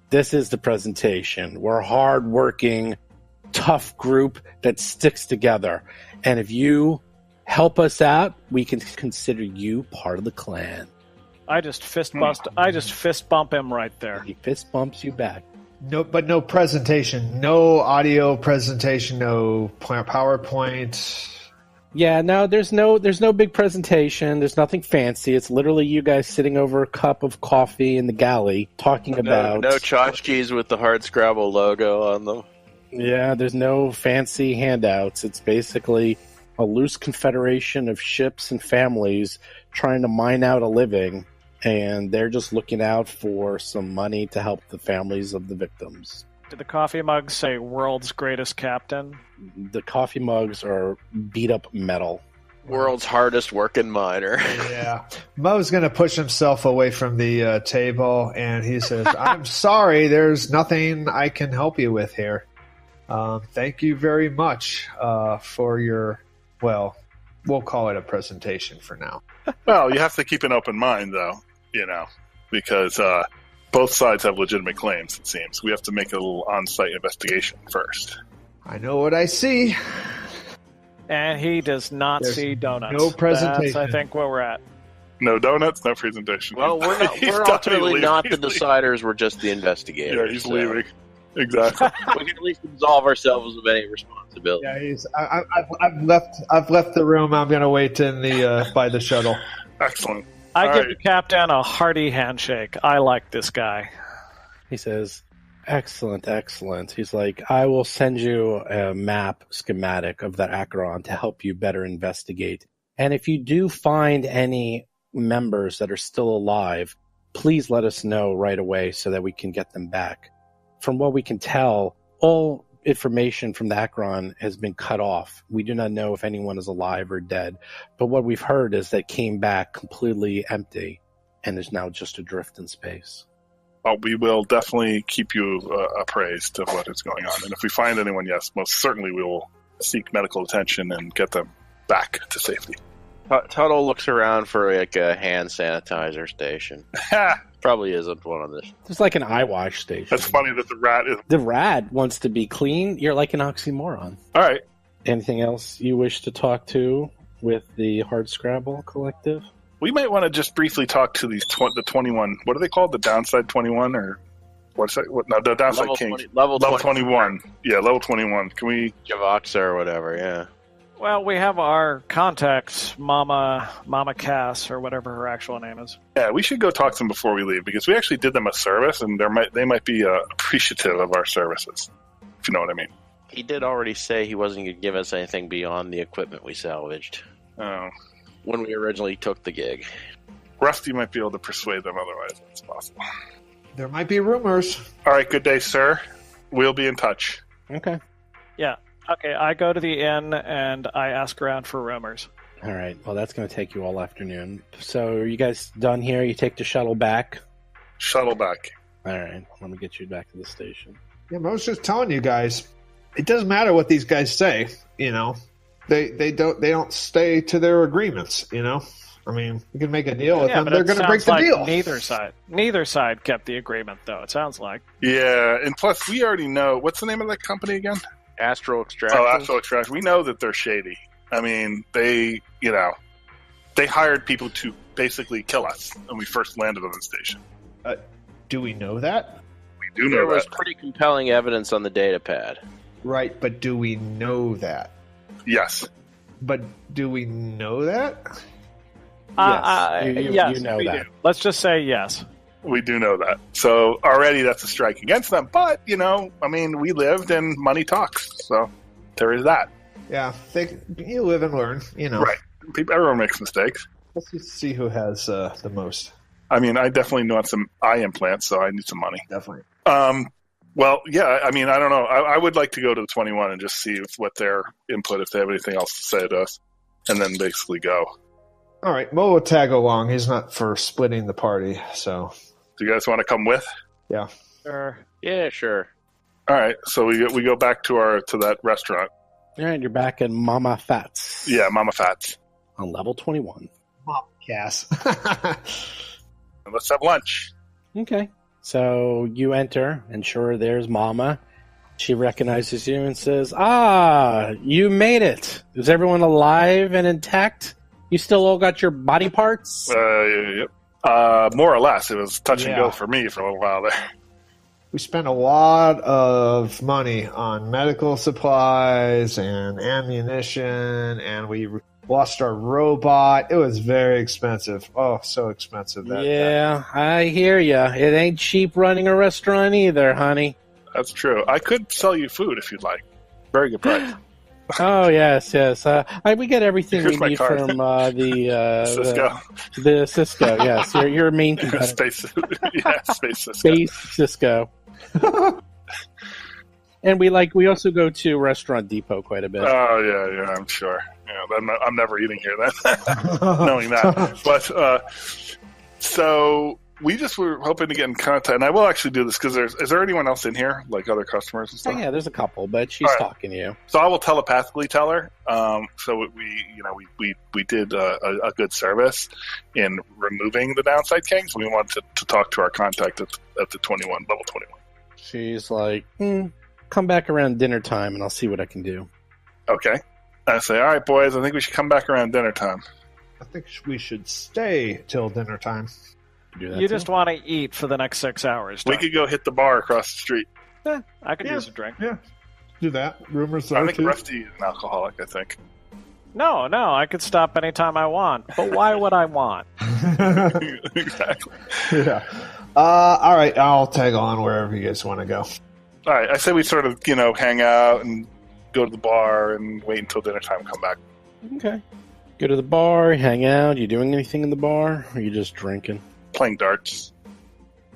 this is the presentation. We're a hard-working, tough group that sticks together. And if you help us out, we can consider you part of the clan. I just fist bump him right there. He fist bumps you back. No, but no presentation, no audio presentation, no PowerPoint. Yeah, no, there's no big presentation. There's nothing fancy. It's literally you guys sitting over a cup of coffee in the galley talking about... No tchotchkes with the Hardscrabble logo on them. Yeah, there's no fancy handouts. It's basically a loose confederation of ships and families trying to mine out a living, and they're just looking out for some money to help the families of the victims. Did the coffee mugs say world's greatest captain? The coffee mugs are beat up metal. World's hardest working miner. Yeah. Mo's going to push himself away from the table, and he says, I'm sorry, there's nothing I can help you with here. Thank you very much for your, well, we'll call it a presentation for now. Well, you have to keep an open mind, though, because both sides have legitimate claims, it seems. We have to make a little on-site investigation first. I know what I see. And he does not see donuts. No presentation. That's, I think, where we're at. No donuts, no presentation. Well, we're ultimately not the deciders. We're just the investigators. Yeah, he's leaving. Exactly. We can at least absolve ourselves of any responsibility. Yeah, I've left the room. I'm going to wait in the by the shuttle. Excellent. I give the captain a hearty handshake. I like this guy. He says, excellent, excellent. He's like, I will send you a map schematic of that Acheron to help you better investigate. And if you do find any members that are still alive, please let us know right away so that we can get them back. From what we can tell, all information from the Acheron has been cut off. We do not know if anyone is alive or dead. But what we've heard is that came back completely empty and is now just adrift in space. Well, we will definitely keep you appraised of what is going on. And if we find anyone, yes, most certainly we will seek medical attention and get them back to safety. Tuttle looks around for like a hand sanitizer station. Probably isn't one of this. There's like an eye wash station. That's funny that the rat is... The rat wants to be clean. You're like an oxymoron. All right. Anything else you wish to talk to with the Hardscrabble Collective? We might want to just briefly talk to these the 21. What are they called? The Downside 21 or what's that? No, the Downside level King. 20, level 21. Yeah, level 21. Can we? Javoxa or whatever. Yeah. Well, we have our contact, Mama Cass, or whatever her actual name is. Yeah, we should go talk to them before we leave because we actually did them a service, and they might be appreciative of our services, if you know what I mean. He did already say he wasn't going to give us anything beyond the equipment we salvaged. Oh. When we originally took the gig. Rusty might be able to persuade them, otherwise it's possible. There might be rumors. All right, good day, sir. We'll be in touch. Okay. Yeah. Okay, I go to the inn and I ask around for rumors. All right. Well, that's going to take you all afternoon. So are you guys done here? You take the shuttle back? Shuttle back. All right. Let me get you back to the station. Yeah, but I was just telling you guys, it doesn't matter what these guys say, They don't stay to their agreements, I mean, you can make a deal with them. They're going to break the deal. Neither side kept the agreement, though, it sounds like. Yeah, and plus we already know, what's the name of that company again? Astral Extractions. Oh, Astral Extractions. We know that they're shady. I mean, they hired people to basically kill us when we first landed on the station. Do we know that? We do know there that. was pretty compelling evidence on the data pad. Right, but do we know that? Yes. But do we know that? Yes, you know we that. do. Let's just say yes. We do know that. So already that's a strike against them. But, we lived and money talks. So there is that. Yeah, you live and learn, Right. Everyone makes mistakes. Let's just see who has the most. I mean, I definitely want some eye implants, so I need some money. Definitely. Well, yeah, I mean, I don't know. I would like to go to the 21 and just see what their input, if they have anything else to say to us, and then basically go. All right, Mo will tag along. He's not for splitting the party, so... Do you guys want to come with? Yeah. Sure. Yeah, sure. All right, so we go back to that restaurant. All right, you're back at Mama Fats. Yeah, Mama Fats. On level 21. Mom, Cass. Let's have lunch. Okay. So you enter, and sure, there's Mama. She recognizes you and says, you made it. Is everyone alive and intact? You still all got your body parts? Yep. More or less. It was touch and go for me for a little while there. We spent a lot of money on medical supplies and ammunition, and we lost our robot. It was very expensive. Oh, so expensive. I hear ya. It ain't cheap running a restaurant either, honey. That's true. I could sell you food if you'd like. Very good price. Oh, yes. We get everything Here's we need card. from the Cisco. The Cisco, yes. Your main competitor. Space Cisco. Space Cisco. And we also go to Restaurant Depot quite a bit. Oh, yeah, I'm sure. Yeah, I'm never eating here then, knowing that. But, so we just were hoping to get in contact, and I will actually do this, because is there anyone else in here, like other customers and stuff? Oh, yeah, there's a couple, but she's talking to you. So I will telepathically tell her. So we did a good service in removing the downside kings. We wanted to talk to our contact at the level 21. She's like, come back around dinner time, and I'll see what I can do. Okay. I say, all right, boys, I think we should come back around dinner time. I think we should stay till dinner time. You just want to eat for the next 6 hours. We could go hit the bar across the street. I could use a drink. Yeah, do that. Rumors I are think too. Rusty is an alcoholic, I think. No, I could stop anytime I want. But why would I want? Exactly. Yeah. All right, I'll tag on wherever you guys want to go. All right, I say we sort of, hang out and go to the bar and wait until dinner time and come back. Okay. Go to the bar, hang out. You doing anything in the bar? Or are you just drinking? Playing darts.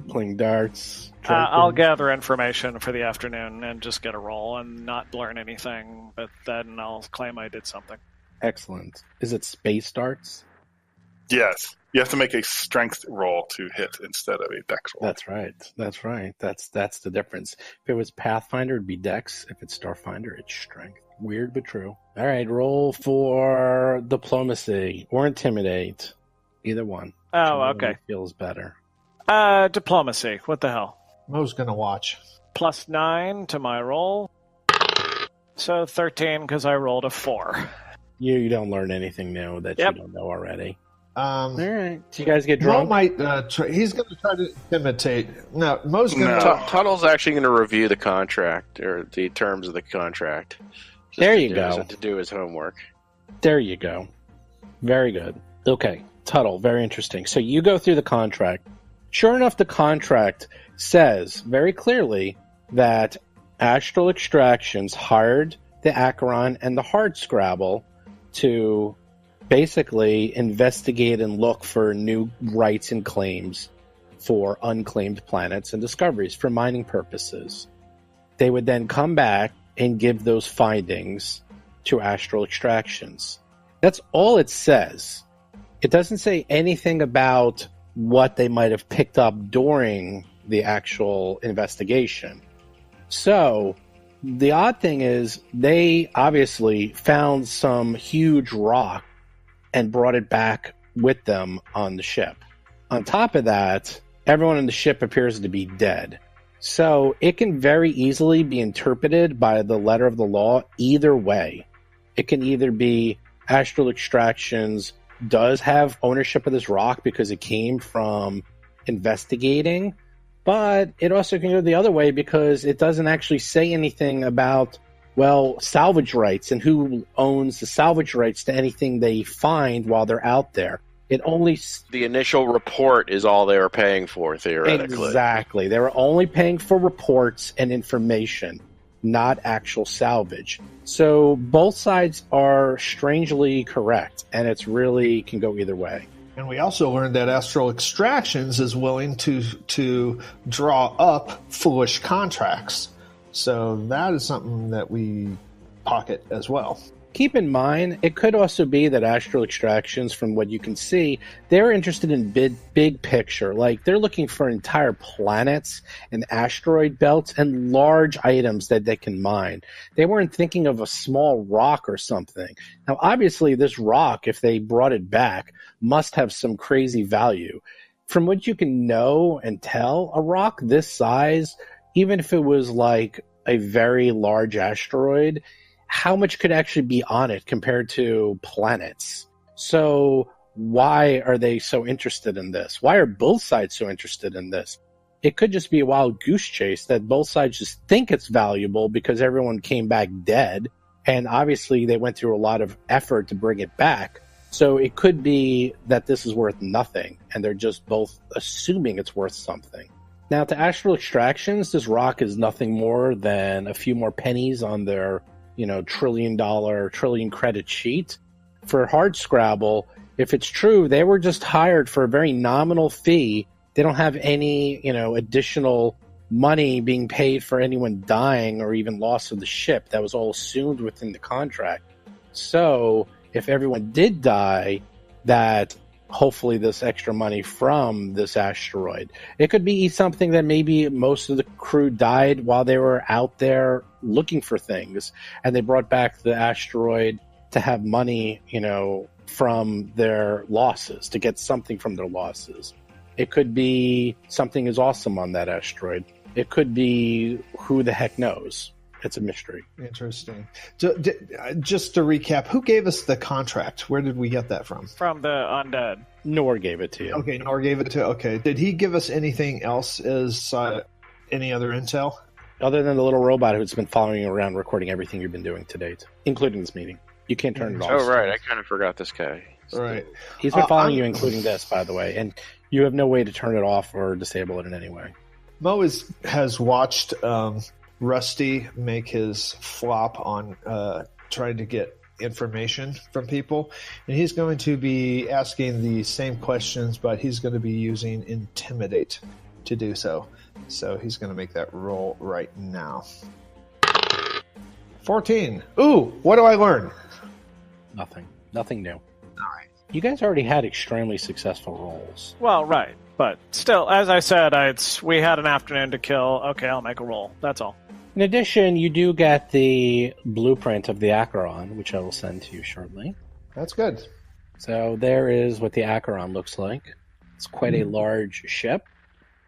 Playing darts. I'll gather information for the afternoon and just get a roll and not learn anything, but then I'll claim I did something. Excellent. Is it space darts? Yes. You have to make a strength roll to hit instead of a dex roll. That's right. That's the difference. If it was Pathfinder, it'd be dex. If it's Starfinder, it's strength. Weird but true. All right, roll for diplomacy or intimidate. Either one. Oh, okay. Feels better. Diplomacy. What the hell? Mo's gonna watch. +9 to my roll. So 13 because I rolled a 4. You don't learn anything new that you don't know already. All right. Do you guys get Mo drunk? might. He's going to try to imitate. No, Mo's going to. Tuttle's actually going to review the contract or the terms of the contract. There you go. To do his homework. There you go. Very good. Okay, Tuttle, very interesting. So you go through the contract. Sure enough, the contract says very clearly that Astral Extractions hired the Acheron and the Hardscrabble to basically investigate and look for new rights and claims for unclaimed planets and discoveries for mining purposes. They would then come back and give those findings to Astral Extractions. That's all it says. It doesn't say anything about what they might have picked up during the actual investigation. So, the odd thing is, they obviously found some huge rock and brought it back with them on the ship. On top of that, everyone on the ship appears to be dead. So, it can very easily be interpreted by the letter of the law either way. It can either be Astral Extractions does have ownership of this rock because it came from investigating, but it also can go the other way because it doesn't actually say anything about, well, salvage rights and who owns the salvage rights to anything they find while they're out there. It only... The initial report is all they were paying for, theoretically. Exactly. They were only paying for reports and information, not actual salvage. So both sides are strangely correct, and it's really can go either way. And we also learned that Astral Extractions is willing to draw up foolish contracts. So that is something that we pocket as well. keep in mind, it could also be that Astral Extractions, from what you can see, they're interested in big picture. Like, they're looking for entire planets and asteroid belts and large items that they can mine. They weren't thinking of a small rock or something. Now, obviously, this rock, if they brought it back, must have some crazy value. From what you can know and tell, a rock this size, even if it was like a very large asteroid, how much could actually be on it compared to planets? So why are they so interested in this? Why are both sides so interested in this? It could just be a wild goose chase that both sides just think it's valuable because everyone came back dead, and obviously they went through a lot of effort to bring it back. So it could be that this is worth nothing, and they're just both assuming it's worth something. Now, to Astral Extractions, this rock is nothing more than a few more pennies on their, $1 trillion credit sheet. For Hardscrabble, if it's true, they were just hired for a very nominal fee. They don't have any, additional money being paid for anyone dying or even loss of the ship. That was all assumed within the contract. So if everyone did die, that hopefully this extra money from this asteroid, it could be something that maybe most of the crew died while they were out there looking for things, and they brought back the asteroid to have money, from their losses, to get something from their losses. It could be something is awesome on that asteroid. It could be who the heck knows. It's a mystery. Interesting. Just to recap, who gave us the contract? Where did we get that from? From the undead. Nor gave it to you. Okay, Nor gave it to. Okay, did he give us anything else as any other intel? Other than the little robot who's been following you around, recording everything you've been doing to date, including this meeting. You can't turn it off. Oh, right. I kind of forgot this guy. Right. He's been following you, including this, by the way, and you have no way to turn it off or disable it in any way. Mo has watched Rusty make his flop on trying to get information from people, and he's going to be asking the same questions, but he's going to be using Intimidate to do so. So he's going to make that roll right now. 14. Ooh, what do I learn? Nothing new. All right. You guys already had extremely successful rolls. Well, right. But still, as I said, we had an afternoon to kill. Okay, I'll make a roll. That's all. In addition, you do get the blueprint of the Acheron, which I will send to you shortly. That's good. So there is what the Acheron looks like. It's quite a large ship.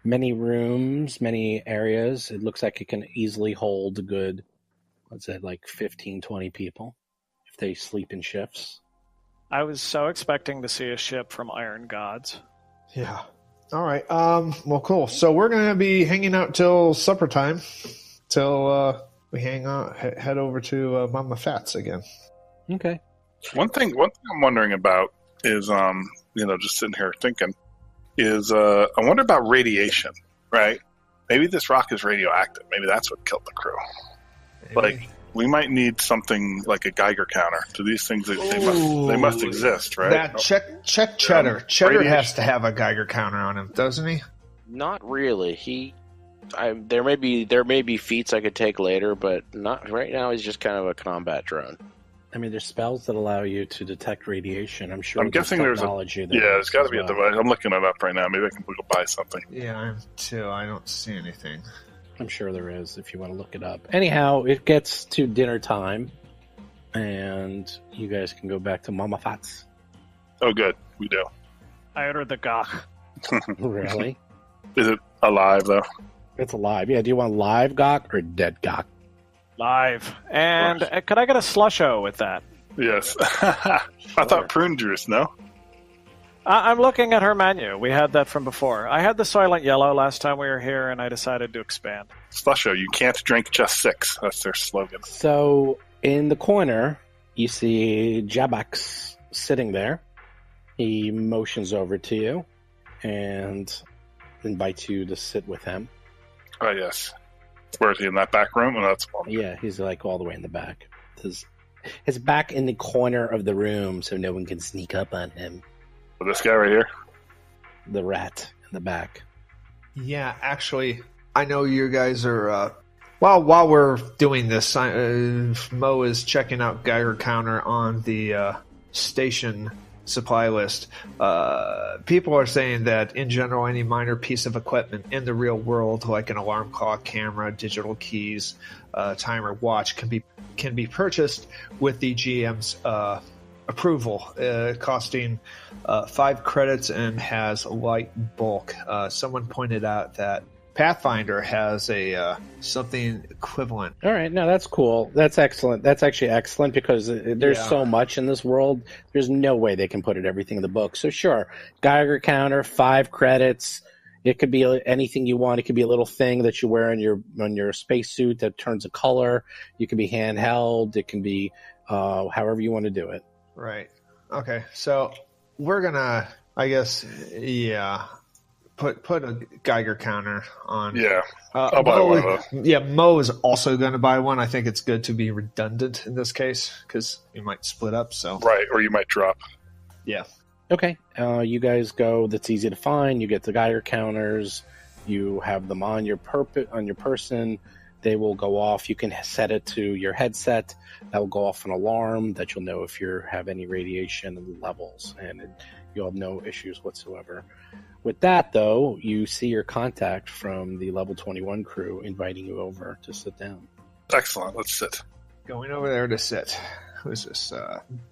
Many rooms, many areas. It looks like it can easily hold a good, 15, 20 people if they sleep in shifts. I was so expecting to see a ship from Iron Gods. Yeah. All right. Well, cool. So we're going to be hanging out till supper time. Till we head over to Mama Fats again. Okay. One thing I'm wondering about is, just sitting here thinking, is I wonder about radiation, right? Maybe this rock is radioactive. Maybe that's what killed the crew. Maybe. Like, we might need something like a Geiger counter. To these things, they must exist, right? That check Cheddar. Cheddar radiation has to have a Geiger counter on him, doesn't he? Not really. There may be feats I could take later, but not right now. He's just kind of a combat drone. I mean, there's spells that allow you to detect radiation. I'm sure. I'm guessing there's there's got to be a device. I'm looking it up right now. Maybe I can go buy something. Yeah, I am too. I don't see anything. I'm sure there is if you want to look it up. Anyhow, it gets to dinner time, and you guys can go back to Mama Fats. Oh, good. We do. I ordered the gach. Really? Is it alive, though? It's alive. Yeah, do you want live gawk or dead gawk? Live. And could I get a slusho with that? Yes. I thought prune juice, no? I'm looking at her menu. We had that from before. I had the Soylent Yellow last time we were here, and I decided to expand. Slusho, you can't drink just 6. That's their slogan. So, in the corner, you see Jabax sitting there. He motions over to you and invites you to sit with him. Oh, yes. Where is he, in that back room? Oh, that's fun. Yeah, he's all the way in the back. His back in the corner of the room so no one can sneak up on him. So this guy right here? The rat in the back. Yeah, actually, I know you guys are While we're doing this, Mo is checking out Geiger counter on the station supply list. People are saying that in general, any minor piece of equipment in the real world, like an alarm clock, camera, digital keys, timer, watch, can be purchased with the GM's approval, costing 5 credits and has light bulk. Someone pointed out that Pathfinder has a something equivalent. All right, no, that's cool. That's excellent. That's actually excellent because there's so much in this world. There's no way they can put everything in the book. So sure, Geiger counter, 5 credits. It could be anything you want. It could be a little thing that you wear on your spacesuit that turns a color. You can be handheld. It can be however you want to do it. Right. Okay. So we're gonna, I guess, put a Geiger counter on. Yeah. I'll buy one of those. Yeah, Mo is also going to buy one. I think it's good to be redundant in this case because you might split up. So right, or you might drop. Yeah. Okay. You guys go. That's easy to find. You get the Geiger counters. You have them on your person. They will go off. You can set it to your headset. That will go off an alarm that you'll know if you have any radiation levels, and you'll have no issues whatsoever. With that, though, you see your contact from the level 21 crew inviting you over to sit down. Excellent. Let's sit. Going over there to sit. Who's this?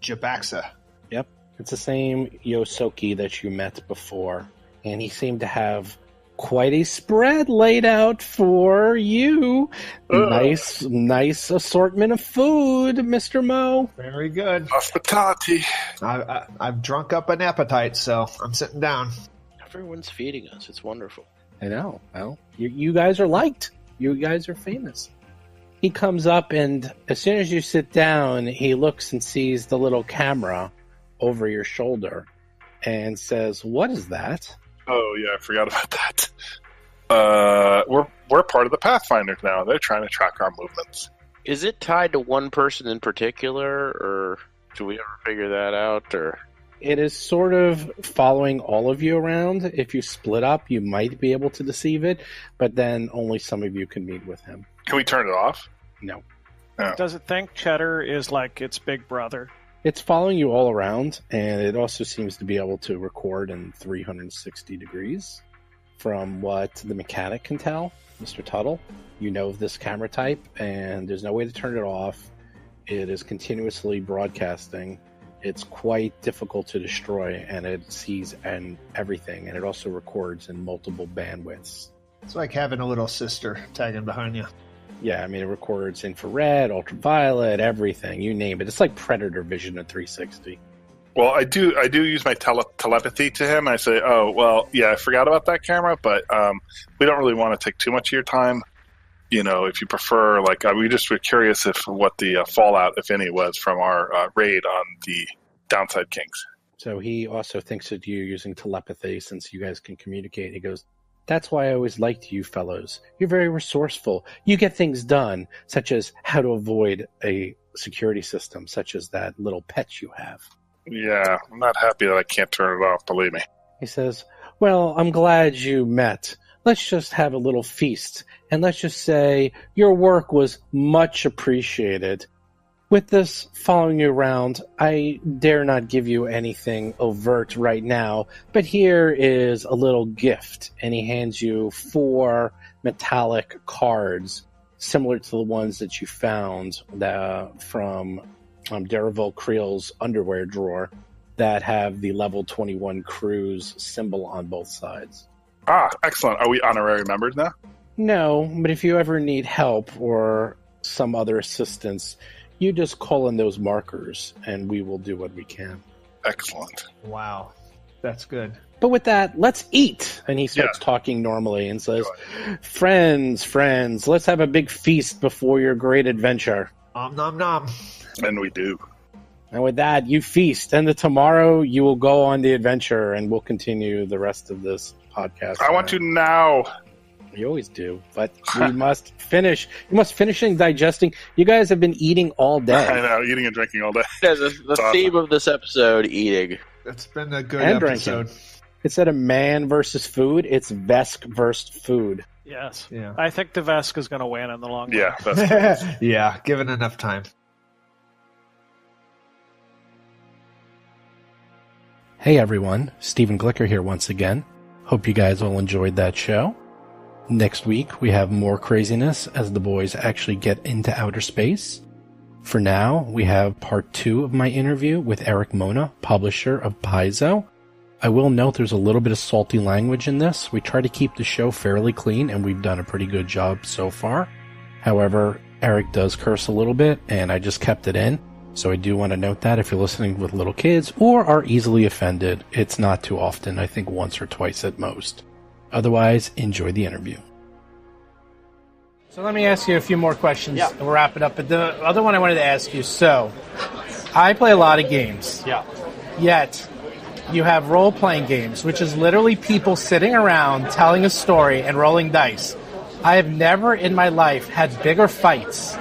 Jabaxa. Yep. It's the same Yosoki that you met before, and he seemed to have quite a spread laid out for you. Nice assortment of food, Mr. Mo. Very good. Hospitality. I've drunk up an appetite, so I'm sitting down. Everyone's feeding us. It's wonderful. I know. Well, you guys are liked. You guys are famous. He comes up, and as soon as you sit down, he looks and sees the little camera over your shoulder and says, "What is that?" Oh yeah, I forgot about that. We're part of the Pathfinder now. They're trying to track our movements. Is it tied to one person in particular, or do we ever figure that out? Or it is sort of following all of you around. If you split up, you might be able to deceive it, but then only some of you can meet with him. Can we turn it off? No. Oh. Does it think Cheddar is like its big brother? It's following you all around, and it also seems to be able to record in 360 degrees. From what the mechanic can tell, Mr. Tuttle, you know of this camera type, and there's no way to turn it off. It is continuously broadcasting. It's quite difficult to destroy, and it sees everything, and it also records in multiple bandwidths. It's like having a little sister tagging behind you. Yeah, I mean, it records infrared, ultraviolet, everything. You name it. It's like Predator vision at 360. Well, I do use my telepathy to him. I say, "Oh, well, yeah, I forgot about that camera, but we don't really want to take too much of your time. You know, if you prefer, like, we just were curious what the fallout, if any, was from our raid on the Downside Kings." So he also thinks of you using telepathy since you guys can communicate. He goes, "That's why I always liked you fellows. You're very resourceful. You get things done, such as how to avoid a security system, such as that little pet you have." Yeah, I'm not happy that I can't turn it off, believe me. He says, "Well, I'm glad you met. Let's just have a little feast, and let's just say your work was much appreciated. With this following you around, I dare not give you anything overt right now, but here is a little gift." And he hands you 4 metallic cards, similar to the ones that you found from Darreville Creel's underwear drawer, that have the level 21 crew's symbol on both sides. Ah, excellent. Are we honorary members now? No, but if you ever need help or some other assistance, you just call in those markers, and we will do what we can. Excellent. Wow. That's good. But with that, let's eat. And he starts talking normally and says, friends, let's have a big feast before your great adventure. Nom nom. And we do. And with that, you feast. And tomorrow you will go on the adventure, and we'll continue the rest of this podcast. I want to now. You always do, but we must finish. You must finish digesting. You guys have been eating all day. I know, eating and drinking all day. Yeah, the theme of this episode, eating. It's been a good and episode. Drinking. Instead of man versus food, it's Vesk versus food. Yes. Yeah. I think the Vesk is going to win in the long run. Yeah, that's cool. Yeah, given enough time. Hey everyone, Stephen Glicker here once again. Hope you guys all enjoyed that show. Next week we have more craziness as the boys actually get into outer space. For now, we have part 2 of my interview with Erik Mona, publisher of Paizo. I will note there's a little bit of salty language in this. We try to keep the show fairly clean, and we've done a pretty good job so far. However, Erik does curse a little bit, and I just kept it in. So I do want to note that if you're listening with little kids or are easily offended, it's not too often, I think once or twice at most. Otherwise, enjoy the interview. So let me ask you a few more questions and we'll wrap it up. But the other one I wanted to ask you, so I play a lot of games. Yeah. Yet you have role-playing games, which is literally people sitting around telling a story and rolling dice. I have never in my life had bigger fights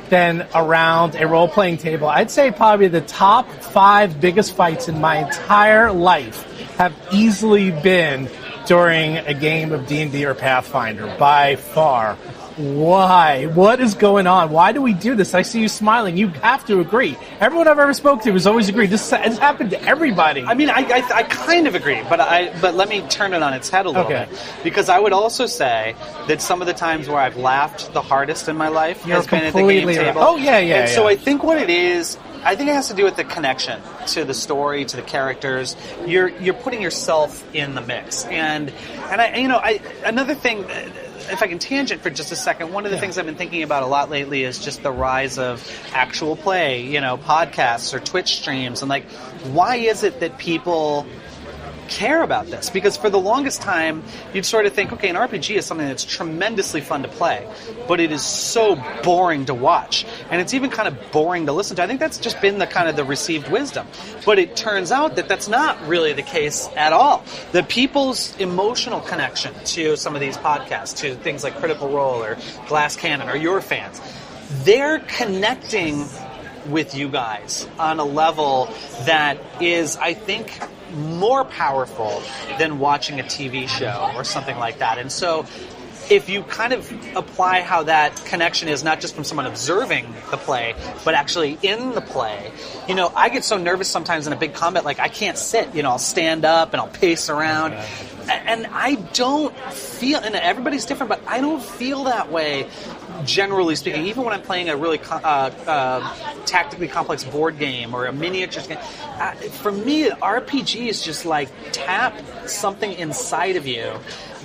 than around a role-playing table. I'd say probably the top 5 biggest fights in my entire life have easily been during a game of D&D or Pathfinder, by far. Why? What is going on? Why do we do this? I see you smiling. You have to agree. Everyone I've ever spoke to has always agreed. This has happened to everybody. I mean, I kind of agree, but let me turn it on its head a little bit. Because I would also say that some of the times where I've laughed the hardest in my life has been at the game table. Oh, yeah. So I think what it is, I think it has to do with the connection to the story, to the characters. You're putting yourself in the mix. And another thing, if I can tangent for just a second, one of the things I've been thinking about a lot lately is just the rise of actual play, podcasts or Twitch streams. And why is it that people care about this? Because for the longest time, you'd sort of think, okay, an RPG is something that's tremendously fun to play, but it is so boring to watch. And it's even kind of boring to listen to. I think that's just been the kind of the received wisdom. But it turns out that that's not really the case at all. The people's emotional connection to some of these podcasts, to things like Critical Role or Glass Cannon or your fans, they're connecting with you guys on a level that is, I think, more powerful than watching a TV show or something like that. And so if you kind of apply how that connection is not just from someone observing the play, but actually in the play, I get so nervous sometimes in a big combat, I can't sit, I'll stand up and I'll pace around. And I don't feel, and everybody's different, but I don't feel that way, generally speaking. Even when I'm playing a really tactically complex board game or a miniatures game, for me, an RPG is just tap something inside of you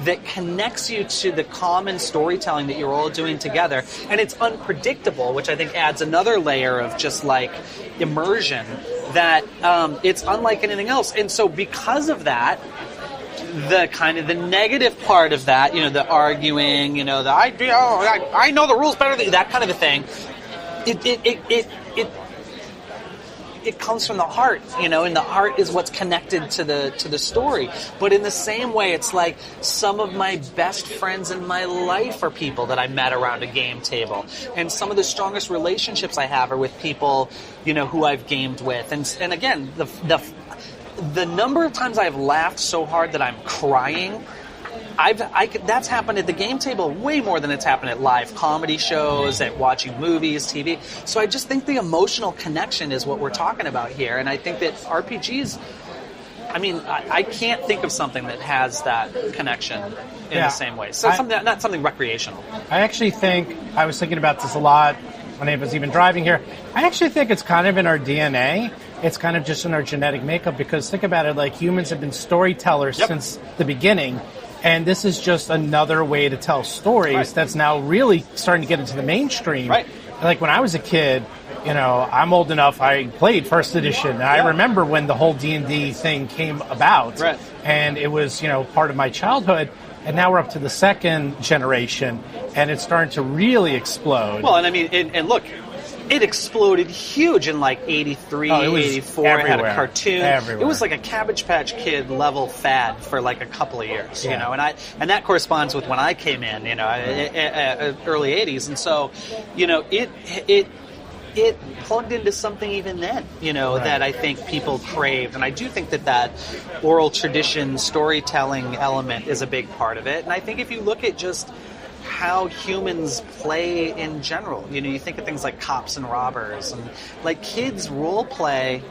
that connects you to the common storytelling that you're all doing together. And it's unpredictable, which I think adds another layer of just immersion that it's unlike anything else. And so because of that, the kind of the negative part of that, the arguing, I know the rules better than that kind of a thing. It comes from the heart, and the heart is what's connected to the story. But in the same way, it's some of my best friends in my life are people that I met around a game table, and some of the strongest relationships I have are with people, who I've gamed with, and again, the number of times I've laughed so hard that I'm crying, that's happened at the game table way more than it's happened at live comedy shows, at watching movies, TV. So I just think the emotional connection is what we're talking about here. And I think that RPGs, I can't think of something that has that connection in the same way. So not something recreational. I actually think, I was thinking about this a lot when I was even driving here. I actually think it's kind of in our DNA. It's kind of just in our genetic makeup, because think about it, humans have been storytellers since the beginning. And this is just another way to tell stories that's now really starting to get into the mainstream. Right. When I was a kid, I'm old enough, I played first edition. And I remember when the whole D&D thing came about. Right. And it was, part of my childhood. And now we're up to the second generation, and it's starting to really explode. Well, and look, it exploded huge in 83, 84. Everywhere. It had a cartoon. Everywhere. It was like a Cabbage Patch Kid level fad for a couple of years, and that corresponds with when I came in, early 80s. And so, it plugged into something even then, that I think people craved. And I do think that oral tradition storytelling element is a big part of it. And I think if you look at just how humans play in general, you think of things like cops and robbers, and like kids role play.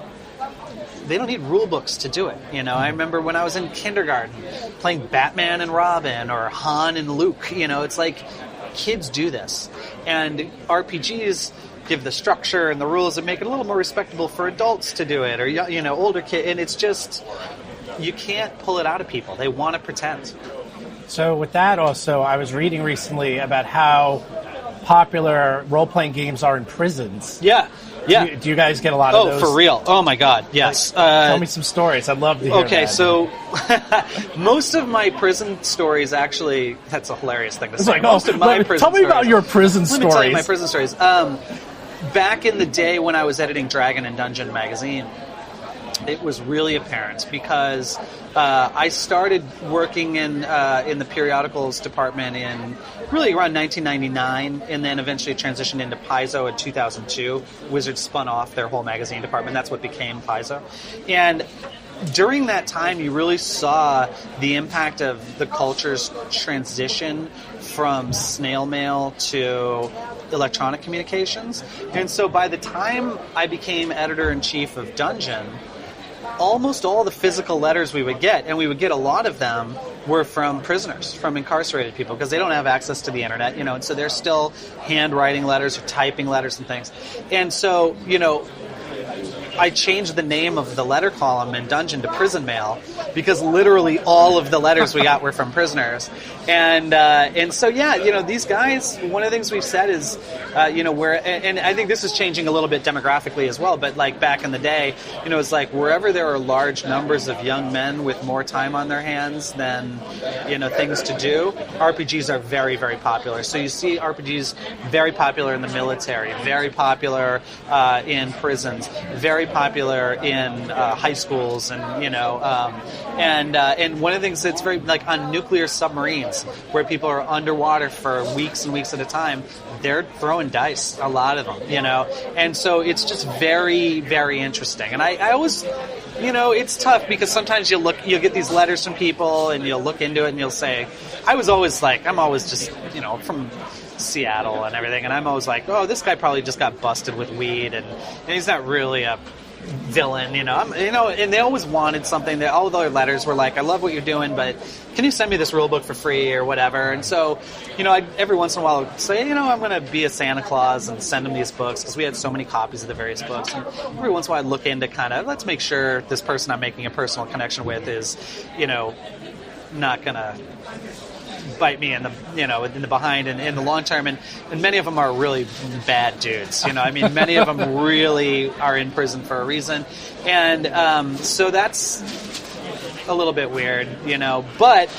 They don't need rule books to do it. I remember when I was in kindergarten playing Batman and Robin or Han and Luke. It's like kids do this. And RPGs give the structure and the rules that make it a little more respectable for adults to do it, or older kids. And it's just, you can't pull it out of people. They want to pretend. So with that also, I was reading recently about how popular role-playing games are in prisons. Yeah. Do you guys get a lot of those? Oh, for real. Oh, my God, yes. Tell me some stories. I'd love to hear Okay, that. So most of my prison stories actually, that's a hilarious thing to say. It's like, most of my prison tell me about stories- your prison stories. Let me tell you my prison stories. Back in the day when I was editing Dragon and Dungeon magazine, it was really apparent because I started working in the periodicals department in really around 1999, and then eventually transitioned into Paizo in 2002. Wizards spun off their whole magazine department. That's what became Paizo. And during that time, you really saw the impact of the culture's transition from snail mail to electronic communications. And so by the time I became editor-in-chief of Dungeon, almost all the physical letters we would get, and we would get a lot of them, were from prisoners, from incarcerated people, because they don't have access to the internet, and so they're still handwriting letters or typing letters and things. And so, I changed the name of the letter column in Dungeon to Prison Mail, because literally all of the letters we got were from prisoners. And so, these guys, one of the things we've said is, and I think this is changing a little bit demographically as well, but like back in the day, it's like wherever there are large numbers of young men with more time on their hands than, things to do, RPGs are very, very popular. So you see RPGs very popular in the military, very popular in prisons, very popular in high schools, and and one of the things that's very like on nuclear submarines, where people are underwater for weeks and weeks at a time, they're throwing dice, a lot of them, and so it's just very, very interesting. And I always, it's tough because sometimes you'll get these letters from people and you'll look into it and you'll say, I'm always just, from Seattle and everything, and I'm always like, oh, this guy probably just got busted with weed, and he's not really a villain, and they always wanted something. All their letters were like, I love what you're doing, but can you send me this rule book for free or whatever? And so, I every once in a while I'd say, I'm going to be a Santa Claus and send them these books, because we had so many copies of the various books. And every once in a while I'd look into let's make sure this person I'm making a personal connection with is, not going to bite me in the behind and in the long term, and many of them are really bad dudes. Many of them really are in prison for a reason, and so that's a little bit weird, But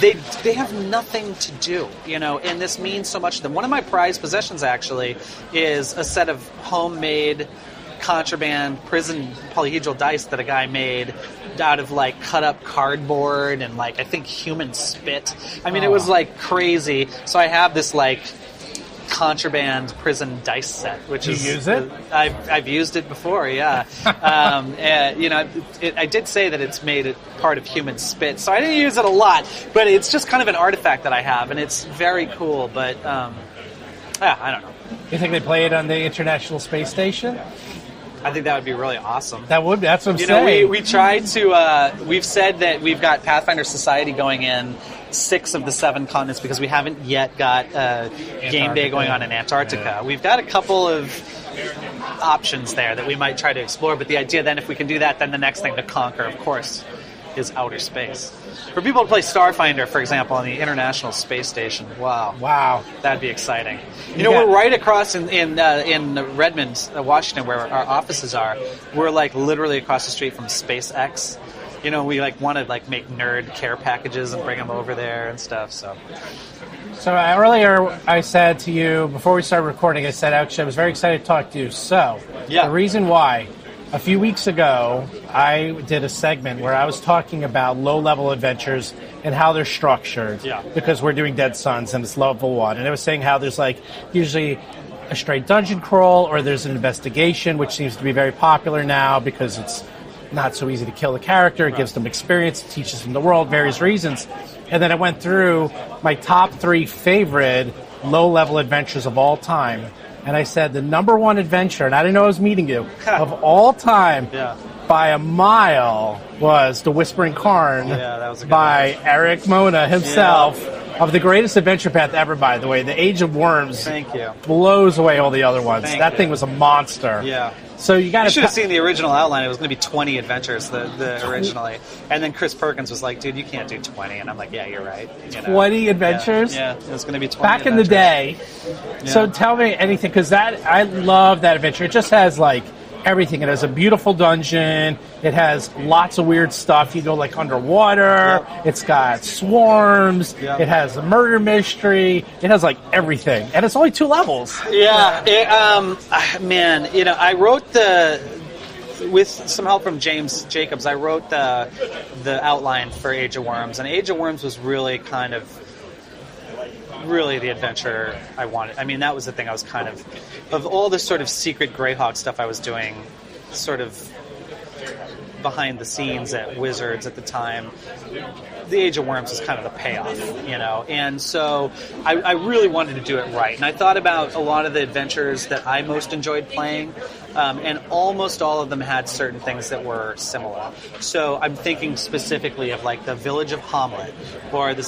they have nothing to do, and this means so much to them. One of my prized possessions actually is a set of homemade contraband prison polyhedral dice that a guy made out of cut up cardboard and I think human spit. It was crazy. So I have this contraband prison dice set, which is. You use it? I've used it before, yeah. I did say that it's made it part of human spit, so I didn't use it a lot, but it's just kind of an artifact that I have, and it's very cool. But I don't know. You think they play it on the International Space Station? I think that would be really awesome. That's what I'm saying. We tried to. We've said that we've got Pathfinder Society going in 6 of the 7 continents, because we haven't yet got game day going on in Antarctica. Yeah. We've got a couple of options there that we might try to explore, but the idea then, if we can do that, then the next thing to conquer, of course, is outer space. For people to play Starfinder, for example, on the International Space Station, wow, that'd be exciting. We're right across in Redmond, Washington, where our offices are. We're literally across the street from SpaceX. We want to make nerd care packages and bring them over there and stuff. So earlier I said to you, before we started recording, I said actually I was very excited to talk to you. So the reason why. A few weeks ago, I did a segment where I was talking about low-level adventures and how they're structured, because we're doing Dead Suns and it's level 1. And I was saying how there's usually a straight dungeon crawl, or there's an investigation, which seems to be very popular now because it's not so easy to kill the character. It gives them experience, it teaches them the world, various reasons. And then I went through my top 3 favorite low-level adventures of all time. And I said the number 1 adventure, and I didn't know I was meeting you, of all time by a mile was The Whispering Cairn that was a good by one. Erik Mona himself, of the greatest adventure path ever, by the way. The Age of Worms Thank you. blows away all the other ones. Thank That you. thing was a monster. Yeah. So you got You should have to... seen the original outline. It was going to be 20 adventures originally. And then Chris Perkins was like, dude, you can't do 20. And I'm like, yeah, you're right. You know? 20 adventures? Yeah, it was going to be 20 Back in the adventures. day. So tell me anything, because I love that adventure. It just has, like, everything. It has a beautiful dungeon. It has lots of weird stuff. You go, like, underwater. Yep. It's got swarms. Yep. It has a murder mystery. It has, like, everything. And it's only 2 levels. Yeah. Man, you know, I wrote with some help from James Jacobs, I wrote the outline for Age of Worms. And Age of Worms was really kind of really the adventure I wanted. I mean, that was the thing I was kind of all this sort of secret Greyhawk stuff I was doing, sort of behind the scenes at Wizards at the time. The Age of Worms was kind of the payoff, you know, and so I really wanted to do it right. And I thought about a lot of the adventures that I most enjoyed playing, and almost all of them had certain things that were similar. So I'm thinking specifically of like the Village of Hamlet, or the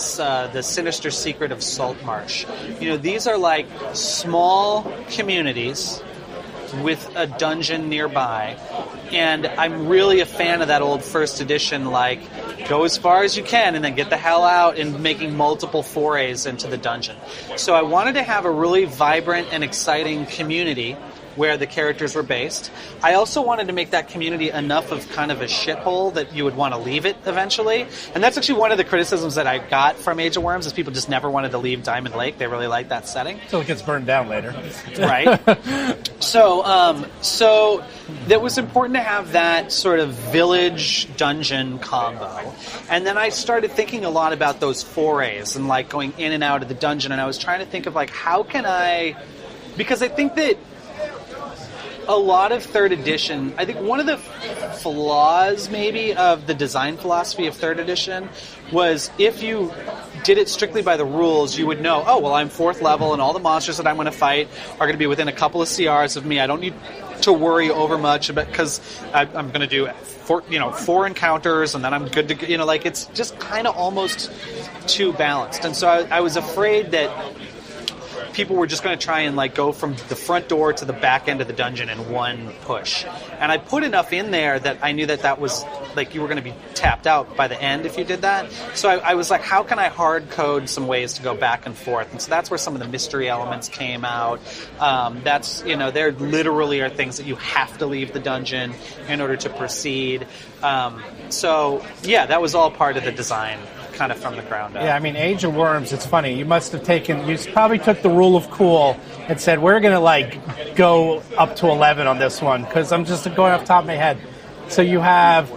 Sinister Secret of Saltmarsh. You know, these are like small communities with a dungeon nearby, and I'm really a fan of that old first edition, like, go as far as you can and then get the hell out, and making multiple forays into the dungeon. So I wanted to have a really vibrant and exciting community where the characters were based. I also wanted to make that community enough of kind of a shithole that you would want to leave it eventually. And that's actually one of the criticisms that I got from Age of Worms, is people just never wanted to leave Diamond Lake. They really liked that setting. Until it gets burned down later. Right. So that was important to have that sort of village dungeon combo. And then I started thinking a lot about those forays and like going in and out of the dungeon, and I was trying to think of like, how can I, because I think that a lot of third edition, I think one of the flaws maybe of the design philosophy of third edition was, if you did it strictly by the rules, you would know, oh, well, I'm 4th level and all the monsters that I'm going to fight are going to be within a couple of CRs of me. I don't need to worry over much about, because I'm going to do 4 encounters and then I'm good to, like, it's just kind of almost too balanced. And so I was afraid that people were just going to try and like go from the front door to the back end of the dungeon in one push. And I put enough in there that I knew that was like, you were going to be tapped out by the end if you did that. So I was like, how can I hard code some ways to go back and forth? And so that's where some of the mystery elements came out. That's, there literally are things that you have to leave the dungeon in order to proceed. So yeah, that was all part of the design, kind of from the ground up. Yeah, I mean, Age of Worms, it's funny. You probably took the rule of cool and said, we're going to, like, go up to 11 on this one, because I'm just going off the top of my head. So you have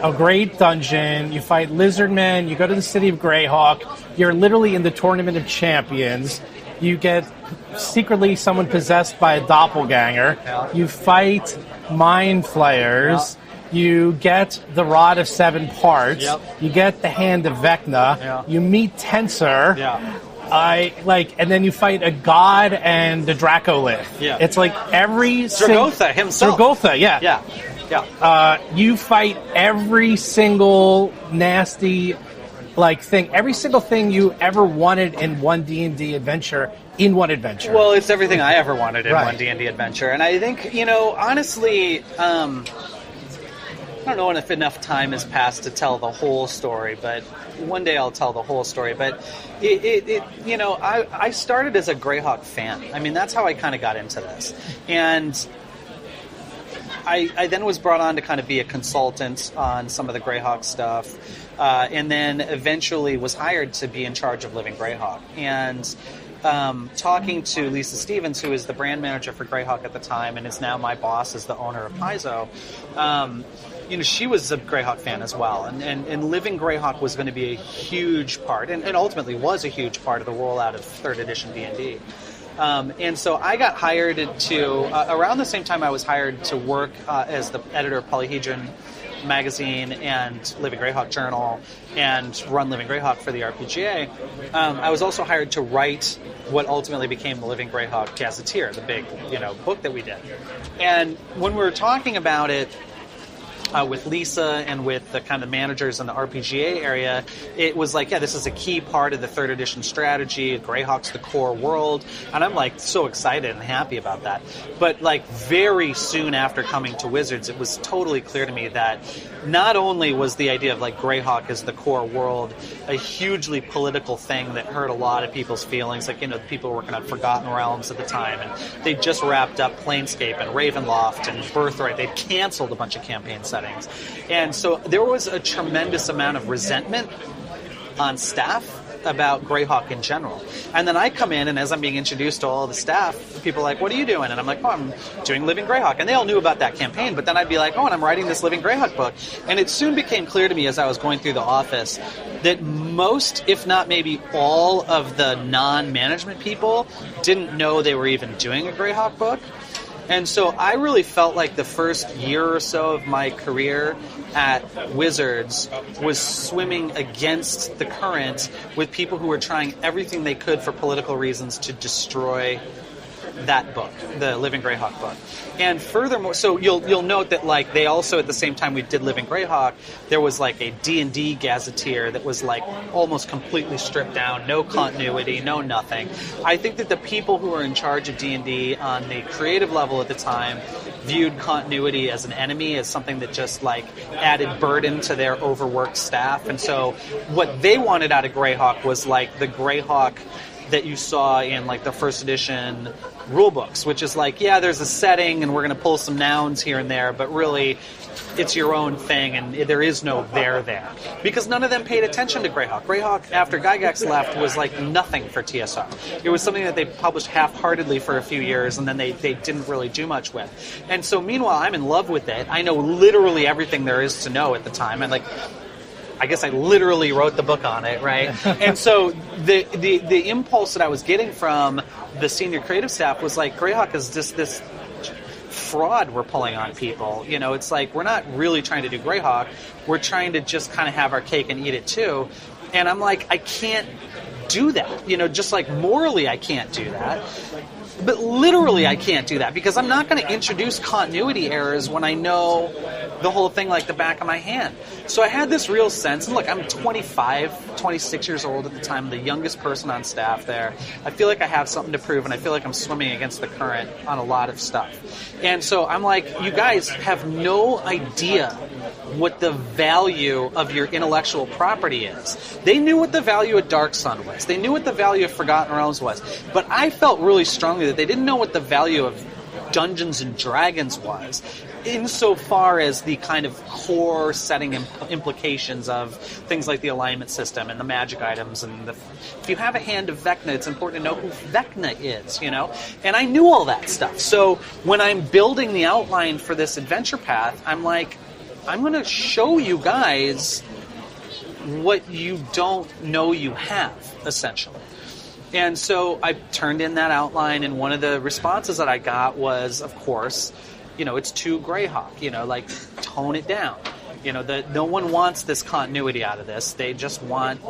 a great dungeon, you fight lizardmen, you go to the city of Greyhawk, you're literally in the Tournament of Champions, you get secretly someone possessed by a doppelganger, you fight mind flayers, you get the Rod of 7 Parts. Yep. You get the Hand of Vecna. Yeah. You meet Tensor. Yeah. And then you fight a god and the Dracolith. Yeah. It's like every Dragotha himself. Dragotha, yeah. Yeah. Yeah. You fight every single nasty thing, every single thing you ever wanted in one D&D adventure. In one adventure. Well, it's everything I ever wanted in one D&D adventure, and I think honestly. I don't know if enough time has passed to tell the whole story, but one day I'll tell the whole story. But I started as a Greyhawk fan. I mean, that's how I kind of got into this. And I then was brought on to kind of be a consultant on some of the Greyhawk stuff, and then eventually was hired to be in charge of Living Greyhawk. And talking to Lisa Stevens, who is the brand manager for Greyhawk at the time and is now my boss as the owner of Paizo, she was a Greyhawk fan as well. And Living Greyhawk was going to be a huge part, and ultimately was a huge part of the rollout of 3rd edition D&D. And so I got hired to, around the same time I was hired to work as the editor of Polyhedron magazine and Living Greyhawk Journal and run Living Greyhawk for the RPGA, I was also hired to write what ultimately became the Living Greyhawk Gazetteer, the big, book that we did. And when we were talking about it with Lisa and with the kind of managers in the RPGA area, it was like, yeah, this is a key part of the 3rd edition strategy. Greyhawk's the core world. And I'm like so excited and happy about that. But like very soon after coming to Wizards, it was totally clear to me that not only was the idea of like Greyhawk as the core world a hugely political thing that hurt a lot of people's feelings, like, the people working on Forgotten Realms at the time, and they just wrapped up Planescape and Ravenloft and Birthright. They'd canceled a bunch of campaign settings. And so there was a tremendous amount of resentment on staff about Greyhawk in general. And then I come in, and as I'm being introduced to all the staff, people are like, what are you doing? And I'm like, oh, I'm doing Living Greyhawk. And they all knew about that campaign, but then I'd be like, oh, and I'm writing this Living Greyhawk book. And it soon became clear to me as I was going through the office that most, if not maybe all, of the non-management people didn't know they were even doing a Greyhawk book. And so I really felt like the first year or so of my career at Wizards was swimming against the current with people who were trying everything they could for political reasons to destroy that book, the Living Greyhawk book. And furthermore, so you'll note that like they also, at the same time we did Living Greyhawk, there was like a D&D gazetteer that was like almost completely stripped down, no continuity, no nothing. I think that the people who were in charge of D&D on the creative level at the time viewed continuity as an enemy, as something that just like added burden to their overworked staff. And so what they wanted out of Greyhawk was like the Greyhawk that you saw in like the 1st edition rule books, which is like, yeah, there's a setting and we're going to pull some nouns here and there, but really it's your own thing and there is no there. Because none of them paid attention to Greyhawk. Greyhawk, after Gygax left, was like nothing for TSR. It was something that they published half-heartedly for a few years and then they didn't really do much with. And so meanwhile, I'm in love with it. I know literally everything there is to know at the time. And like, I guess I literally wrote the book on it, right? And so the impulse that I was getting from the senior creative staff was like, Greyhawk is just this fraud we're pulling on people. It's like, we're not really trying to do Greyhawk. We're trying to just kind of have our cake and eat it too. And I'm like, I can't do that. Just like morally I can't do that. But literally I can't do that because I'm not going to introduce continuity errors when I know the whole thing like the back of my hand. So I had this real sense, and look, I'm 26 years old at the time, the youngest person on staff there. I feel like I have something to prove, and I feel like I'm swimming against the current on a lot of stuff. And so I'm like, you guys have no idea what the value of your intellectual property is. They knew what the value of Dark Sun was. They knew what the value of Forgotten Realms was. But I felt really strongly that they didn't know what the value of Dungeons and Dragons was, insofar as the kind of core setting implications of things like the alignment system and the magic items. And if you have a hand of Vecna, it's important to know who Vecna is, And I knew all that stuff. So when I'm building the outline for this adventure path, I'm like, I'm going to show you guys what you don't know you have, essentially. And so I turned in that outline, and one of the responses that I got was, of course, it's too Greyhawk, like, tone it down. No one wants this continuity out of this. They just want